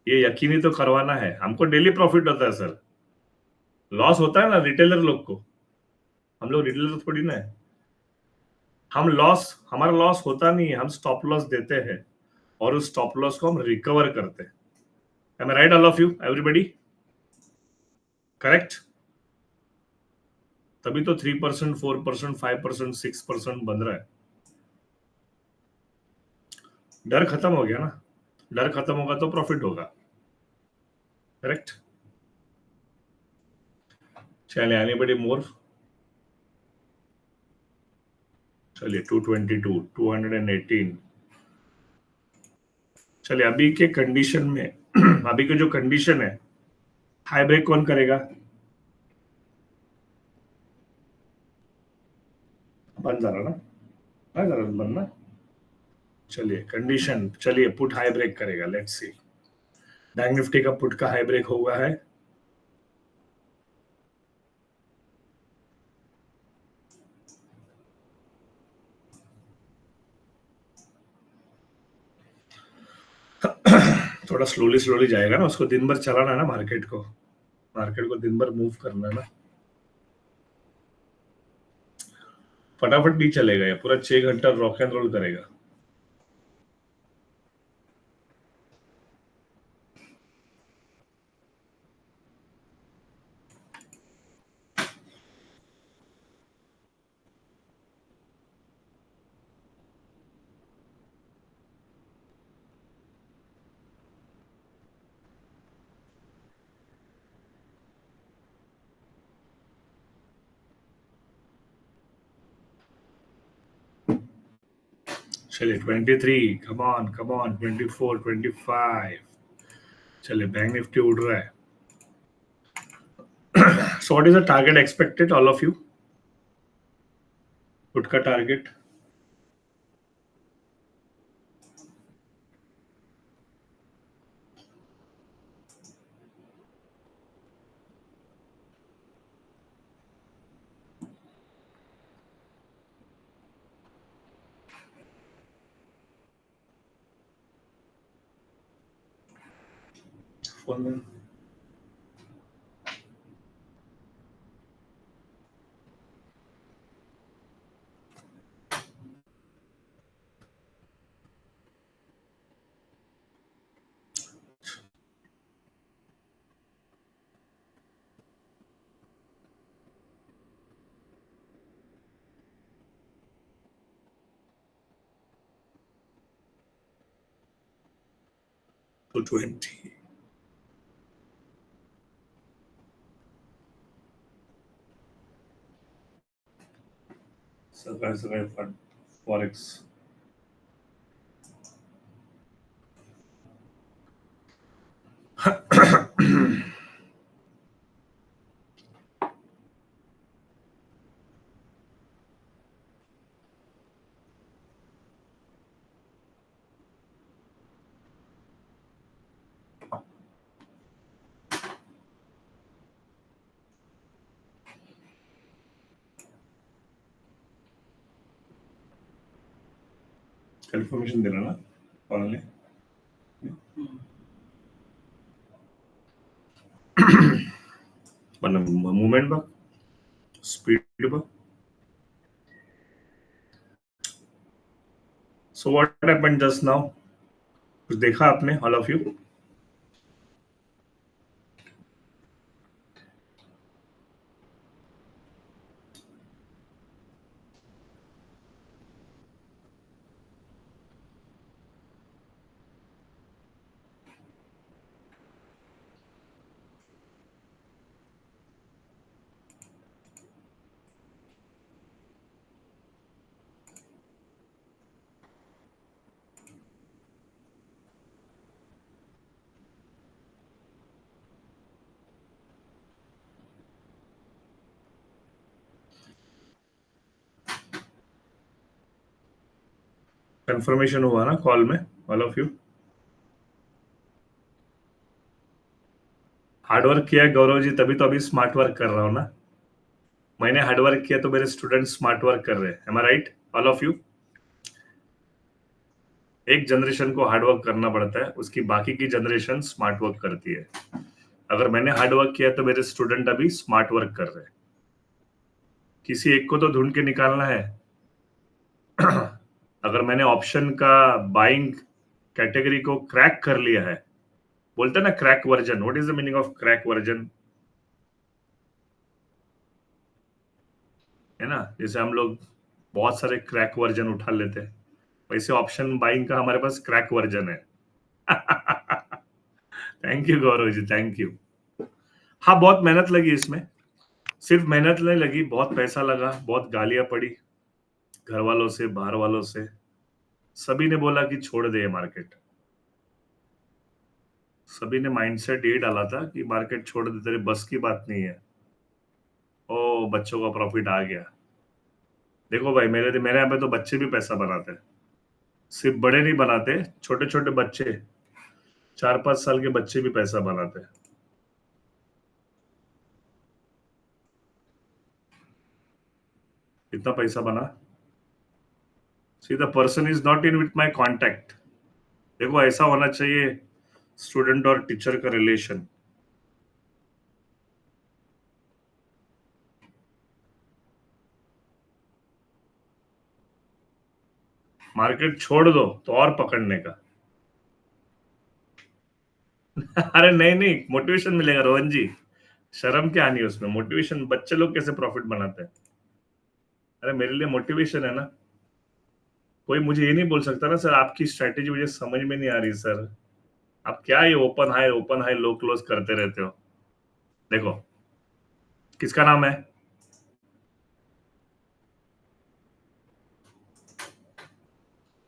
ये यकीन ही तो करवाना है हमको, डेली प्रॉफिट होता है सर। लॉस होता है ना रिटेलर लोग को, हम लोग रिटेलर थोड़ी ना है। हम लॉस, हमारा लॉस होता नहीं है, हम स्टॉप लॉस देते हैं और उस स्टॉप लॉस को हम रिकवर करते हैं। Am I right all of you, everybody? Correct? तभी तो 3%, 4%, 5%, 6% बन रहा है। डर खत्म हो गया ना, डर खत्म होगा तो प्रॉफिट होगा, करेक्ट। चलिए एनीबडी मोर। चलिए 222, 218। चलिए अभी के कंडीशन में अभी के जो कंडीशन है, हाई ब्रेक कौन करेगा? बन जा रहा ना, आ जा रहा बनना। चलिए कंडीशन, चलिए पुट हाई ब्रेक करेगा, लेट्स सी। बैंक निफ्टी का पुट का हाई ब्रेक हुआ है। थोड़ा स्लोली स्लोली जाएगा ना, उसको दिन भर चलाना है ना, मार्केट को दिन भर मूव करना है ना, फटाफट नहीं चलेगा, ये पूरा 6 घंटा रॉक एंड रोल करेगा। चलिए 23, कम ऑन कम ऑन, 24, 25। चलिए बैंक निफ्टी उड़ रहा है। So what is the target expected all of you? Put का टारगेट फोन में। तो 20 सगाई फंड फॉरेक्स। कंफर्मेशन देना ना कॉल ने। मूवमेंट बा, स्पीड बा। So what happened just now? कुछ देखा आपने ऑल ऑफ यू? कंफर्मेशन हुआ ना कॉल में ऑल ऑफ यू? हार्डवर्क किया है गौरव जी, तभी तो अभी स्मार्ट वर्क कर रहा हूँ ना। मैंने हार्डवर्क किया तो मेरे स्टूडेंट स्मार्ट वर्क कर रहे हैं। Am I right all of you? एक जनरेशन को हार्डवर्क करना पड़ता है, उसकी बाकी की जनरेशन स्मार्ट वर्क करती है। अगर मैंने हार्डवर्क किया तो मेरे स्टूडेंट अभी स्मार्ट वर्क कर रहे हैं। किसी एक को तो ढूंढ के निकालना है। अगर मैंने ऑप्शन का बाइंग कैटेगरी को क्रैक कर लिया है, बोलते हैं ना crack version, what is the meaning of crack version? है ना, जैसे हम लोग बहुत सारे क्रैक वर्जन उठा लेते हैं, वैसे ऑप्शन बाइंग का हमारे पास क्रैक वर्जन है। Thank you Gaurav ji, thank you. हाँ, बहुत मेहनत लगी इसमें। सिर्फ मेहनत नहीं लगी, बहुत पैसा लगा, बहुत गालियां पड़ी घर वालों से, बाहर वालों से। सभी ने बोला कि छोड़ दे ये मार्केट। सभी ने माइंडसेट ये डाला था कि मार्केट छोड़ दे, तेरे बस की बात नहीं है। ओ, बच्चों का प्रॉफिट आ गया। देखो भाई, मेरे यहाँ पे तो बच्चे भी पैसा बनाते हैं। सिर्फ बड़े नहीं बनाते, छोटे छोटे बच्चे, 4-5 साल के बच्चे भी पैसा बनाते हैं। कितना पैसा बना? See the person is not in with my contact. देखो, ऐसा होना चाहिए स्टूडेंट और टीचर का रिलेशन। मार्केट छोड़ दो तो और पकड़ने का। अरे नहीं नहीं, मोटिवेशन मिलेगा रोहन जी। शर्म क्या आनी है उसमें? मोटिवेशन, बच्चे लोग कैसे प्रॉफिट बनाते हैं? अरे मेरे लिए मोटिवेशन है ना। कोई मुझे ये नहीं बोल सकता ना, सर आपकी स्ट्रैटेजी मुझे समझ में नहीं आ रही सर। आप क्या ये ओपन हाई लो क्लोज करते रहते हो? देखो, किसका नाम है?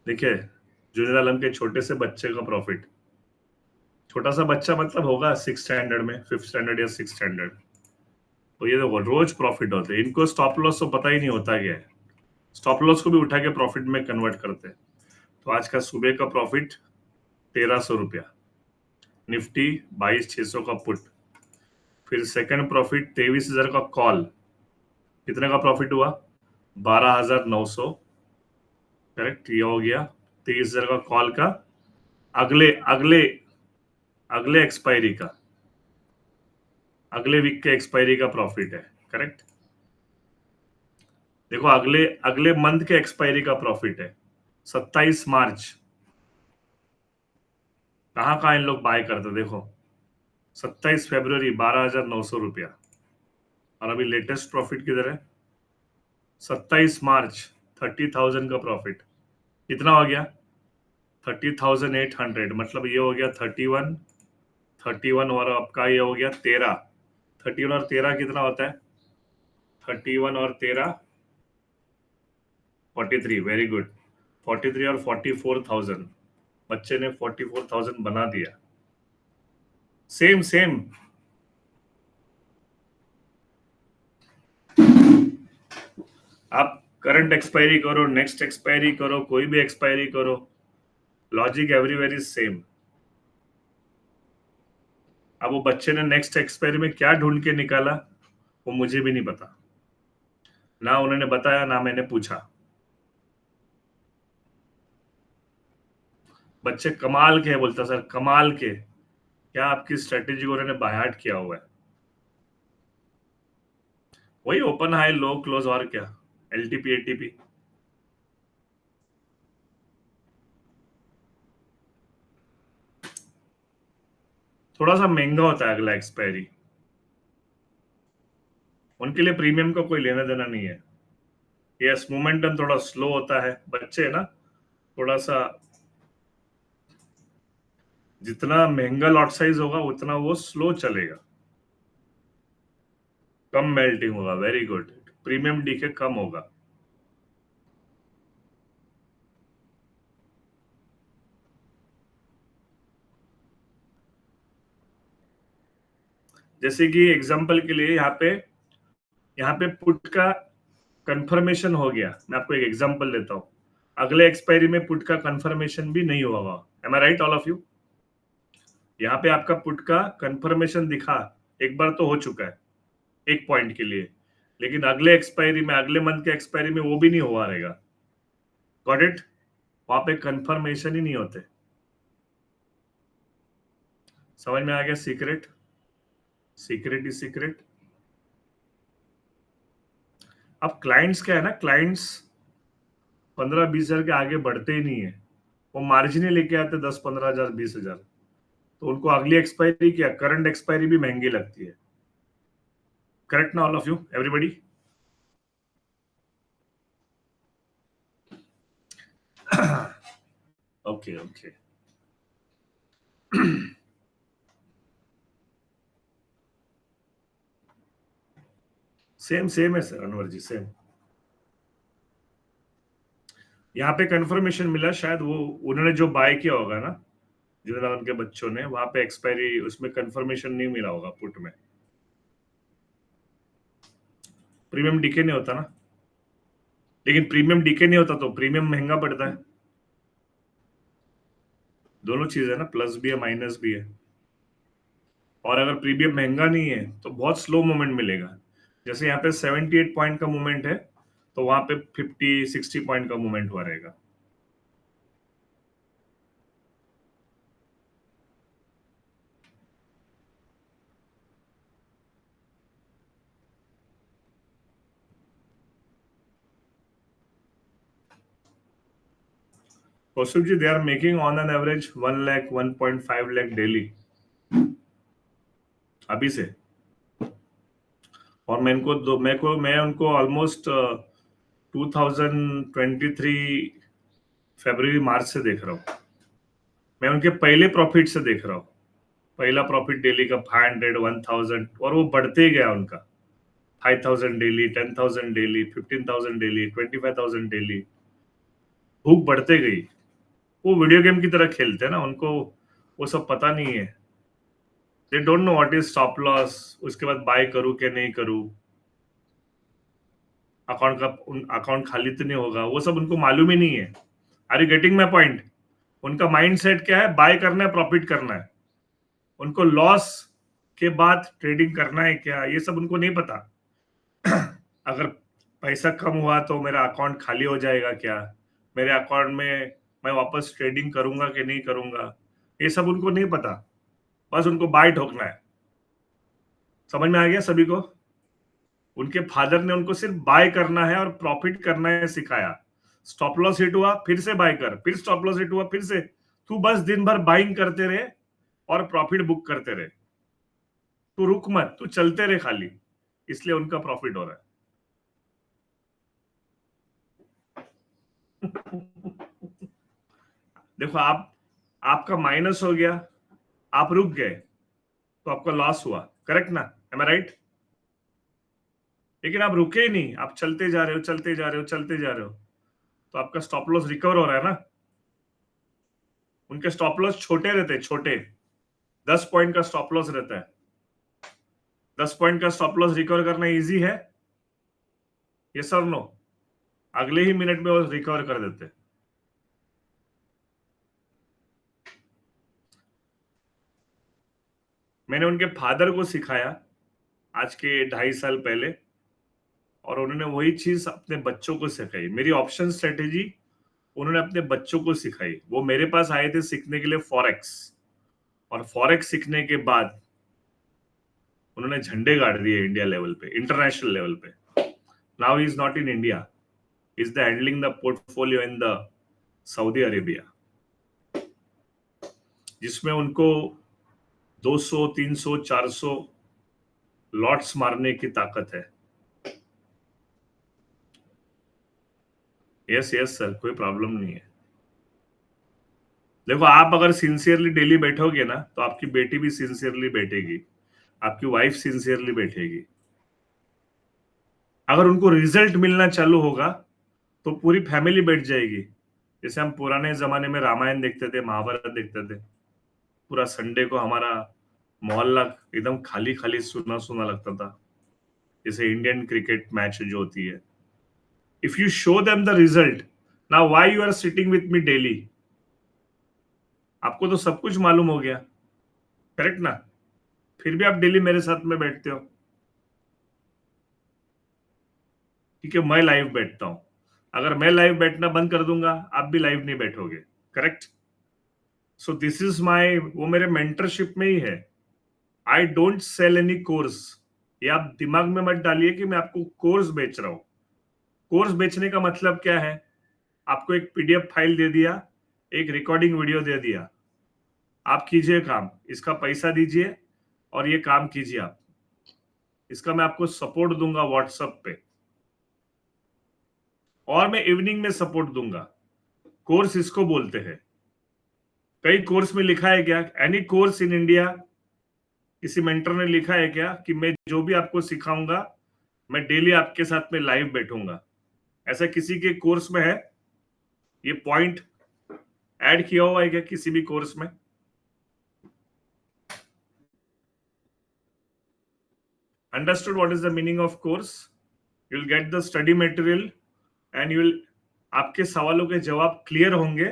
देखिए, जुनेद आलम के छोटे से बच्चे का प्रॉफिट। छोटा सा बच्चा मतलब होगा 6 स्टैंडर्ड में, 5th स्टैंडर्ड या 6th स्टैंडर्ड। तो ये देखो, रोज प्रॉफिट होते हैं इनको। स्टॉप लॉस तो पता ही नहीं होता क्या है। स्टॉप लॉस को भी उठा के प्रॉफिट में कन्वर्ट करते हैं। तो आज का सुबह का प्रॉफिट 1300 रुपया। निफ्टी 22,600 का पुट। फिर सेकंड प्रॉफिट 23,000 का कॉल। कितने का प्रॉफिट हुआ? 12,900। करेक्ट, ये हो गया 23,000 का कॉल का। अगले अगले अगले एक्सपायरी का, अगले वीक के एक्सपायरी का प्रॉफिट है। करेक्ट। देखो, अगले अगले मंथ के एक्सपायरी का प्रॉफिट है 27 मार्च। कहाँ कहाँ इन लोग बाय करते? देखो, 27 फरवरी 12,900 रुपया। और अभी लेटेस्ट प्रॉफिट किधर है? 27 मार्च 30,000 का प्रॉफिट। कितना हो गया? 30,800। मतलब ये हो गया 31। 31 और आपका ये हो गया 13। 31 और 13 कितना होता है? 31 और 13 43। Very good. 43 और 44,000। बच्चे ने 44,000 बना दिया। Same same. आप करंट एक्सपायरी करो, नेक्स्ट एक्सपायरी करो, कोई भी एक्सपायरी करो, लॉजिक एवरीवेयर इज सेम। अब वो बच्चे ने नेक्स्ट एक्सपायरी में क्या ढूंढ के निकाला, वो मुझे भी नहीं पता। ना उन्होंने बताया, ना मैंने पूछा। बच्चे कमाल के है बोलता सर, कमाल के। क्या आपकी स्ट्रेटेजी को उन्होंने बाय हार्ट किया हुआ है। वही ओपन हाई लो क्लोज, और क्या? LTP ATP. थोड़ा सा महंगा होता है अगला एक्सपायरी। उनके लिए प्रीमियम का कोई लेना देना नहीं है। यस, मोमेंटम थोड़ा स्लो होता है, बच्चे है ना, थोड़ा सा। जितना महंगा लॉट साइज होगा उतना वो स्लो चलेगा, कम मेल्टिंग होगा। Very good. प्रीमियम डीके कम होगा। जैसे कि एग्जांपल के लिए यहाँ पे पुट का कंफर्मेशन हो गया। मैं आपको एक एग्जांपल देता हूँ। अगले एक्सपायरी में पुट का कंफर्मेशन भी नहीं होगा। Am I right all of you? यहाँ पे आपका पुट का कंफर्मेशन दिखा, एक बार तो हो चुका है, एक पॉइंट के लिए। लेकिन अगले एक्सपायरी में, अगले मंथ के एक्सपायरी में वो भी नहीं हुआ रहेगा। Got it? वहां पे कंफर्मेशन ही नहीं होते। समझ में आ गया? Secret, secret is secret. अब क्लाइंट्स क्या है ना, क्लाइंट्स 15-20 हजार के आगे बढ़ते ही नहीं है। वो मार्जिन ही लेके आते 10-15 हजार, 20 हजार। तो उनको अगली एक्सपायरी क्या, करंट एक्सपायरी भी महंगी लगती है। करेक्ट ना all of you, everybody? Okay okay same same है सर, अनवर जी सेम। यहाँ पे कंफर्मेशन मिला शायद, वो उन्होंने जो बाय किया होगा ना, जिन्होंने उनके बच्चों ने, वहां पे एक्सपायरी उसमें कंफर्मेशन नहीं मिला होगा पुट में। प्रीमियम डीके नहीं होता ना, लेकिन प्रीमियम डीके नहीं होता तो प्रीमियम महंगा पड़ता है। दोनों चीज है ना, प्लस भी है माइनस भी है। और अगर प्रीमियम महंगा नहीं है तो बहुत स्लो मूवमेंट मिलेगा। जैसे यहाँ पे 78 पॉइंट का मूवमेंट है, तो वहां पे 50-60 पॉइंट का मूवमेंट हुआ रहेगा। Kaushik ji, they are making on an average 1 lakh 1.5 lakh daily अभी से। और मैं उनको ऑलमोस्ट 2023 फरवरी मार्च से देख रहा हूँ। मैं उनके पहले प्रॉफिट से देख रहा हूँ। पहला प्रॉफिट डेली का 500, 1000, और वो बढ़ते ही गया उनका। 5000 डेली, 10,000 डेली, 15,000 डेली, 25,000 डेली, भूख बढ़ते गई। वो वीडियो गेम की तरह खेलते हैं ना, उनको वो सब पता नहीं है। They don't know what is stop loss, उसके बाद बाय करूं क्या नहीं करूं, अकाउंट खाली तो नहीं होगा, वो सब उनको मालूम ही नहीं है। Are you getting my point? उनका माइंड सेट क्या है? बाय करना है, प्रॉफिट करना है। उनको लॉस के बाद ट्रेडिंग करना है क्या, ये सब उनको नहीं पता। अगर पैसा कम हुआ तो मेरा अकाउंट खाली हो जाएगा क्या, मेरे अकाउंट में मैं वापस ट्रेडिंग करूंगा कि नहीं करूंगा, ये सब उनको नहीं पता। बस उनको बाय ठोकना है। समझ में आ गया सभी को? उनके फादर ने उनको सिर्फ बाय करना है और प्रॉफिट करना है सिखाया। स्टॉप लॉस हिट हुआ फिर से बाय कर, फिर स्टॉप लॉस हिट हुआ फिर से। तू बस दिन भर बाइंग करते रहे और प्रॉफिट बुक करते रहे। तू रुक मत, तू चलते रहे खाली, इसलिए उनका प्रॉफिट हो रहा है। देखो, आपका माइनस हो गया, आप रुक गए, तो आपका लॉस हुआ, करेक्ट ना? M I right? लेकिन आप रुके ही नहीं, आप चलते जा रहे हो, चलते जा रहे हो, चलते जा रहे हो, तो आपका स्टॉप लॉस रिकवर हो रहा है ना। उनके स्टॉप लॉस छोटे रहते हैं, छोटे। 10 पॉइंट का स्टॉप लॉस रहता है। 10 पॉइंट का स्टॉप लॉस रिकवर करना इजी है? ये सर नो? अगले ही मिनट में वो रिकवर कर देते। मैंने उनके फादर को सिखाया आज के 2.5 साल पहले, और उन्होंने वही चीज अपने बच्चों को सिखाई। मेरी ऑप्शन स्ट्रेटेजी उन्होंने अपने बच्चों को सिखाई। वो मेरे पास आए थे सीखने के लिए फॉरेक्स, और फॉरेक्स सीखने के बाद उन्होंने झंडे गाड़ दिए इंडिया लेवल पे, इंटरनेशनल लेवल पे। Now he is not in India, is the handling the portfolio in the Saudi Arabia, जिसमें उनको 200, 300, 400 लॉट्स मारने की ताकत है। यस यस सर, कोई प्रॉब्लम नहीं है। देखो, आप अगर सिंसियरली डेली बैठोगे ना, तो आपकी बेटी भी सिंसियरली बैठेगी, आपकी वाइफ सिंसियरली बैठेगी। अगर उनको रिजल्ट मिलना चालू होगा तो पूरी फैमिली बैठ जाएगी। जैसे हम पुराने जमाने में रामायण देखते थे, महाभारत देखते थे, पूरा संडे को हमारा मोहल्ला एकदम खाली खाली सुना सुना लगता था। जैसे इंडियन क्रिकेट मैच जो होती है, if you show them the result, now why you are sitting with me daily? आपको तो सब कुछ मालूम हो गया, करेक्ट ना? फिर भी आप डेली मेरे साथ में बैठते हो, क्योंकि मैं लाइव बैठता हूं। अगर मैं लाइव बैठना बंद कर दूंगा, आप भी लाइव नहीं बैठोगे, correct? So this is my, वो मेरे मेंटरशिप में ही है। I don't sell any course. ये आप दिमाग में मत डालिए कि मैं आपको कोर्स बेच रहा हूं। कोर्स बेचने का मतलब क्या है? आपको एक पीडीएफ फाइल दे दिया, एक रिकॉर्डिंग वीडियो दे दिया, आप कीजिए काम, इसका पैसा दीजिए और ये काम कीजिए आप। इसका मैं आपको सपोर्ट दूंगा व्हाट्सएप पे, और मैं इवनिंग में सपोर्ट दूंगा। कोर्स इसको बोलते हैं। कई कोर्स में लिखा है क्या, एनी कोर्स इन इंडिया, किसी मेंटर ने लिखा है क्या कि मैं जो भी आपको सिखाऊंगा मैं डेली आपके साथ में लाइव बैठूंगा? ऐसा किसी के कोर्स में है? ये पॉइंट ऐड किया हुआ है क्या किसी भी कोर्स में? Understood what is the meaning of course? You will get the study material and you will, आपके सवालों के जवाब क्लियर होंगे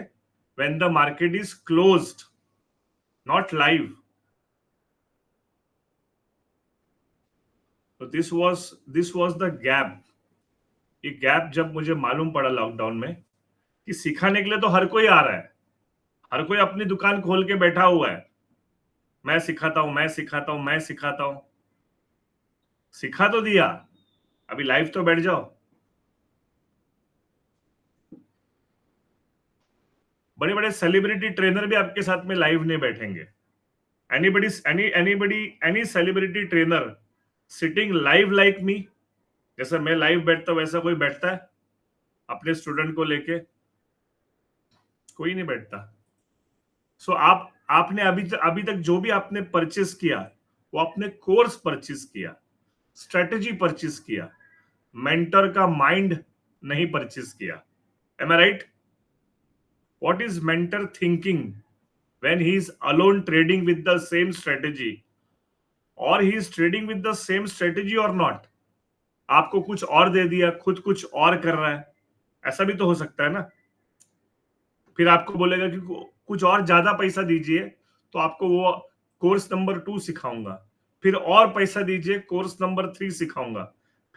when the market is closed, not live. तो दिस वाज द गैप. ये गैप जब मुझे मालूम पड़ा लॉकडाउन में कि सिखाने के लिए तो हर कोई आ रहा है, हर कोई अपनी दुकान खोल के बैठा हुआ है, मैं सिखाता हूं, मैं सिखाता हूं, मैं सिखाता हूं. सिखा तो दिया, अभी लाइव तो बैठ जाओ. बड़े बड़े सेलिब्रिटी ट्रेनर भी आपके साथ में लाइव नहीं बैठेंगे. Any celebrity trainer sitting live like me, जैसे मैं लाइव बैठता हूं वैसा कोई बैठता है अपने स्टूडेंट को लेके? कोई नहीं बैठता. सो आपने अभी तक जो भी आपने परचेस किया वो आपने कोर्स परचेस किया, स्ट्रेटेजी परचेस किया, मेंटर का माइंड नहीं परचेस किया. Am I right? What is mentor thinking when he is alone trading with the same strategy, or he is trading with the same strategy or not? आपको कुछ और दे दिया, खुद कुछ और कर रहा है, ऐसा भी तो हो सकता है ना. फिर आपको बोलेगा कि कुछ और ज्यादा पैसा दीजिए तो आपको वो कोर्स नंबर 2 सिखाऊंगा, फिर और पैसा दीजिए कोर्स नंबर 3 सिखाऊंगा,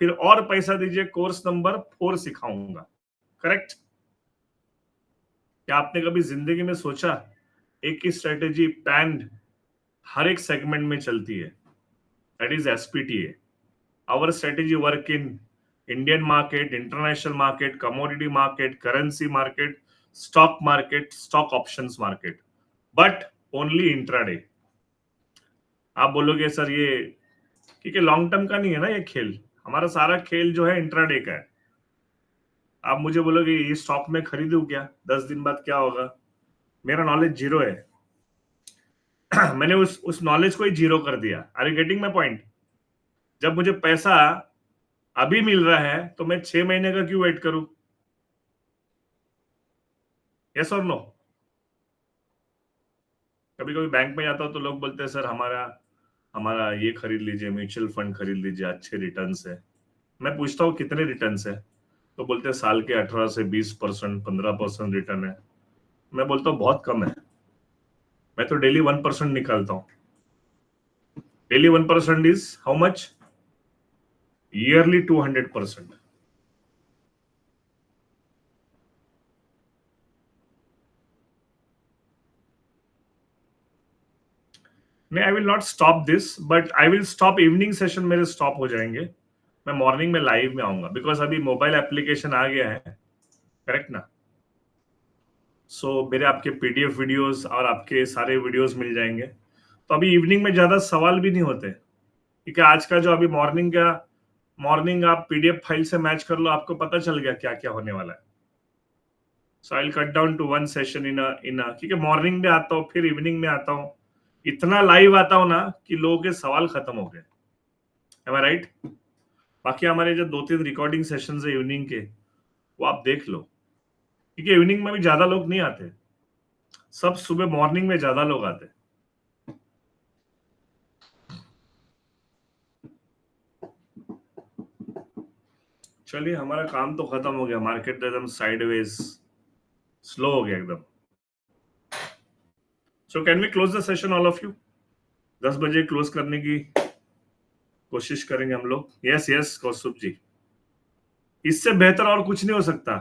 फिर और पैसा दीजिए कोर्स नंबर 4 सिखाऊंगा. करेक्ट? क्या आपने कभी जिंदगी में सोचा एक ही स्ट्रेटेजी पैंड हर एक सेगमेंट में चलती है? That is SPTA. Our strategy work in Indian market, international market, commodity market, currency market, stock market, stock options market, but only intraday. आप बोलोगे सर ये क्योंकि लॉन्ग टर्म का नहीं है ना ये खेल, हमारा सारा खेल जो है इंट्राडे का है. आप मुझे बोलोगे ये स्टॉक में खरीदूं क्या, 10 दिन बाद क्या होगा? मेरा नॉलेज जीरो है. मैंने उस नॉलेज को ही जीरो कर दिया. Are you getting my point? जब मुझे पैसा अभी मिल रहा है तो मैं 6 महीने का क्यों वेट करूं? यस और नो? कभी कभी बैंक में जाता हूं तो लोग बोलते हैं सर हमारा हमारा ये खरीद लीजिए, म्यूचुअल फंड खरीद लीजिए, अच्छे रिटर्न्स है. मैं पूछता हूँ कितने रिटर्न्स है, तो बोलते हैं साल के 18 से 20%, 15% रिटर्न है. मैं बोलता हूँ बहुत कम है, मैं तो डेली 1% निकालता हूँ. Daily 1% is how much? Yearly 200%. नहीं, I will not stop this, but I will stop. Evening session मेरे स्टॉप हो जाएंगे, मैं मॉर्निंग में लाइव में आऊंगा, बिकॉज अभी मोबाइल एप्लीकेशन आ गया है. करेक्ट ना? सो मेरे आपके पीडीएफ वीडियोस और आपके सारे वीडियोस मिल जाएंगे. तो अभी इवनिंग में ज्यादा सवाल भी नहीं होते, क्योंकि आज का जो अभी मॉर्निंग आप पीडीएफ फाइल से मैच कर लो, आपको पता चल गया क्या क्या होने वाला है. So I will cut down to 1 session in क्योंकि मॉर्निंग में आता हूँ फिर इवनिंग में आता हूँ, इतना लाइव आता हूँ ना कि लोगों के सवाल खत्म हो गए. M I right? बाकी हमारे जो 2-3 रिकॉर्डिंग सेशन है इवनिंग के, वो आप देख लो, क्योंकि इवनिंग में भी ज्यादा लोग नहीं आते, सब सुबह मॉर्निंग में ज्यादा लोग आते. चलिए, हमारा काम तो खत्म हो गया. मार्केट एकदम साइडवेज स्लो हो गया एकदम. So can we close the session all of you? 10 बजे क्लोज करने की कोशिश करेंगे हम लोग. यस यस कौस्तुभ जी, इससे बेहतर और कुछ नहीं हो सकता.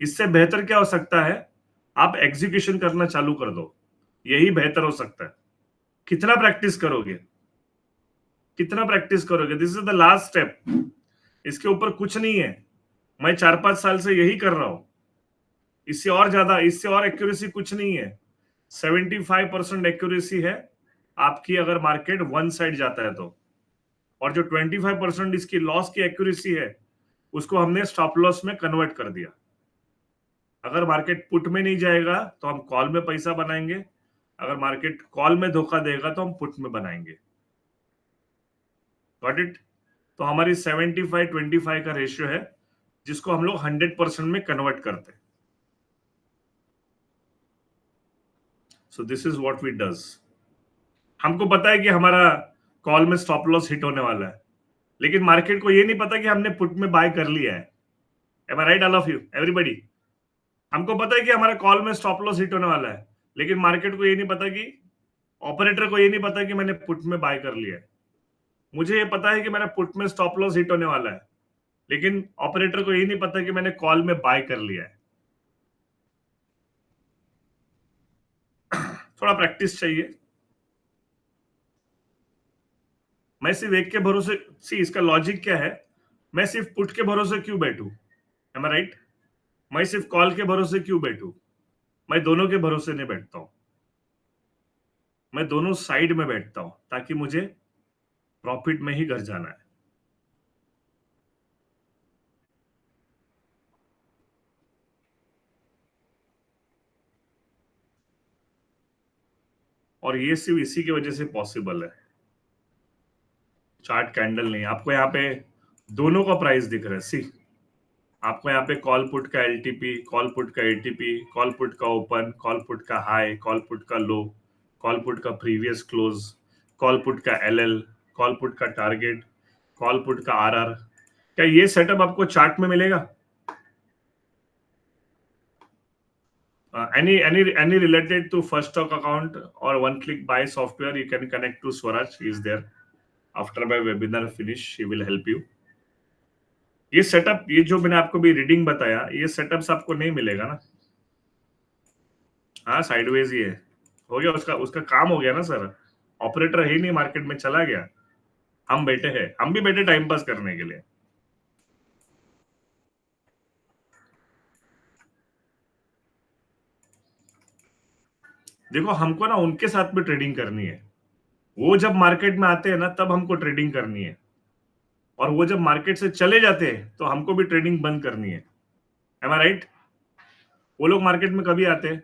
इससे बेहतर क्या हो सकता है? आप एग्जीक्यूशन करना चालू कर दो, यही बेहतर हो सकता है. कितना प्रैक्टिस करोगे, कितना प्रैक्टिस करोगे? This is the last step, इसके ऊपर कुछ नहीं है. मैं 4-5 साल से यही कर रहा हूं, इससे और ज्यादा, इससे और एक्यूरेसी कुछ नहीं है. 75% एक्यूरेसी है आपकी अगर मार्केट वन साइड जाता है तो, और जो 25% इसकी लॉस की एक्यूरेसी है उसको हमने स्टॉप लॉस में कन्वर्ट कर दिया. अगर मार्केट पुट में नहीं जाएगा तो हम कॉल में पैसा बनाएंगे, अगर मार्केट कॉल में धोखा देगा तो हम पुट में बनाएंगे। Got it? तो हमारी 75-25 का रेशियो है जिसको हम लोग 100% में कन्वर्ट करते हैं। So this is what we does. हमको पता है कि हमारा कॉल में स्टॉप लॉस हिट होने वाला है, लेकिन मार्केट को ये नहीं पता कि हमने पुट में बाय कर लिया है। Am I right all of you everybody? हमको पता है कि हमारा कॉल में स्टॉप लॉस हिट होने वाला है, लेकिन मार्केट को ये नहीं पता कि, ऑपरेटर को ये नहीं पता कि मैंने पुट में बाय कर लिया है। मुझे ये पता है कि मेरा पुट में स्टॉप लॉस हिट होने वाला है, लेकिन ऑपरेटर को ये नहीं पता कि मैंने कॉल में बाय कर लिया है। थोड़ा प्रैक्टिस चाहिए। मैं सिर्फ एक के भरोसे, सी इसका लॉजिक क्या है, मैं सिर्फ पुट के भरोसे क्यों बैठूं? M I right? मैं सिर्फ कॉल के भरोसे क्यों बैठूं? मैं दोनों के भरोसे नहीं बैठता हूं, मैं दोनों साइड में बैठता हूं ताकि मुझे प्रॉफिट में ही घर जाना है। और ये सिर्फ इसी की वजह से पॉसिबल है। चार्ट कैंडल नहीं, आपको यहाँ पे दोनों का प्राइस दिख रहा है। सी, आपको यहाँ पे कॉल पुट का एलटीपी, कॉल पुट का एटीपी, कॉल पुट का ओपन, कॉल पुट का हाई, कॉल पुट का लो, कॉल पुट का प्रीवियस क्लोज, कॉल पुट का एलएल, कॉल पुट का टारगेट, कॉल पुट का आरआर। क्या ये सेटअप आपको चार्ट में मिलेगा? any related to first stock account or one click buy software, you can connect to Swaraj. He is there. After my webinar finish, he will help you. ये setup, ये जो मैंने आपको भी रीडिंग बताया, ये सेटअप्स आपको नहीं मिलेगा ना। हाँ, साइडवेज ही है। हो गया, उसका उसका काम हो गया ना सर। ऑपरेटर है ही नहीं, मार्केट में चला गया। हम बैठे हैं, हम भी बैठे टाइम पास करने के लिए। देखो, हमको ना उनके साथ भी ट्रेडिंग करनी है। वो जब मार्केट में आते हैं ना, तब हमको ट्रेडिंग करनी है, और वो जब मार्केट से चले जाते हैं तो हमको भी ट्रेडिंग बंद करनी है। Am I right? वो लोग मार्केट में कभी आते हैं?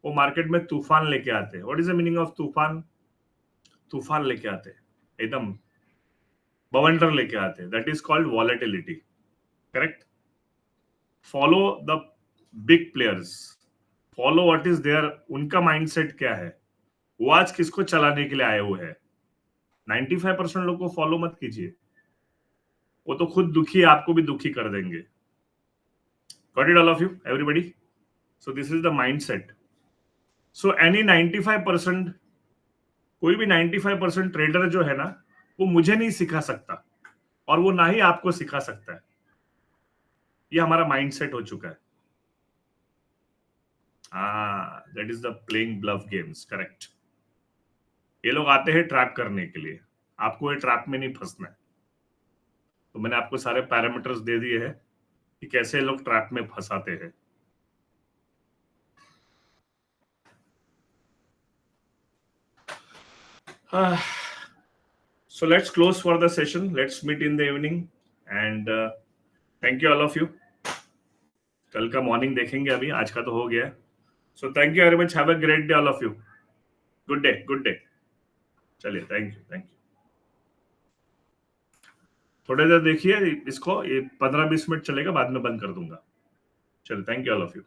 वो मार्केट में तूफान लेके आते हैं। What is the meaning of तूफान? तूफान लेके आते हैं, एकदम बवंडर लेके आते हैं। That is called volatility. Correct? Follow the big players, follow what is there. उनका माइंडसेट क्या है, वो आज किसको चलाने के लिए आए हुए हैं। 95% लोग को फॉलो मत कीजिए, वो तो खुद दुखी है, आपको भी दुखी कर देंगे। Got it all of you everybody? So this is the mindset. So any 95%, कोई भी 95% ट्रेडर जो है ना, वो मुझे नहीं सिखा सकता, और वो ना ही आपको सिखा सकता है। ये हमारा माइंडसेट हो चुका है। That is the playing bluff games. Correct? ये लोग आते हैं ट्रैप करने के लिए, आपको ये ट्रैप में नहीं फंसना है। तो मैंने आपको सारे पैरामीटर्स दे दिए हैं कि कैसे लोग ट्रैप में फंसाते हैं। So let's close for the session. Let's meet in the evening, and thank you all of you. कल का मॉर्निंग देखेंगे, अभी आज का तो हो गया। So thank you very much, have a great day all of you. Good day, good day. चलिए, थैंक यू, थैंक यू। थोड़ी देर देखिए इसको, ये 15-20 मिनट चलेगा, बाद में बंद कर दूंगा। चलिए, thank you all of you.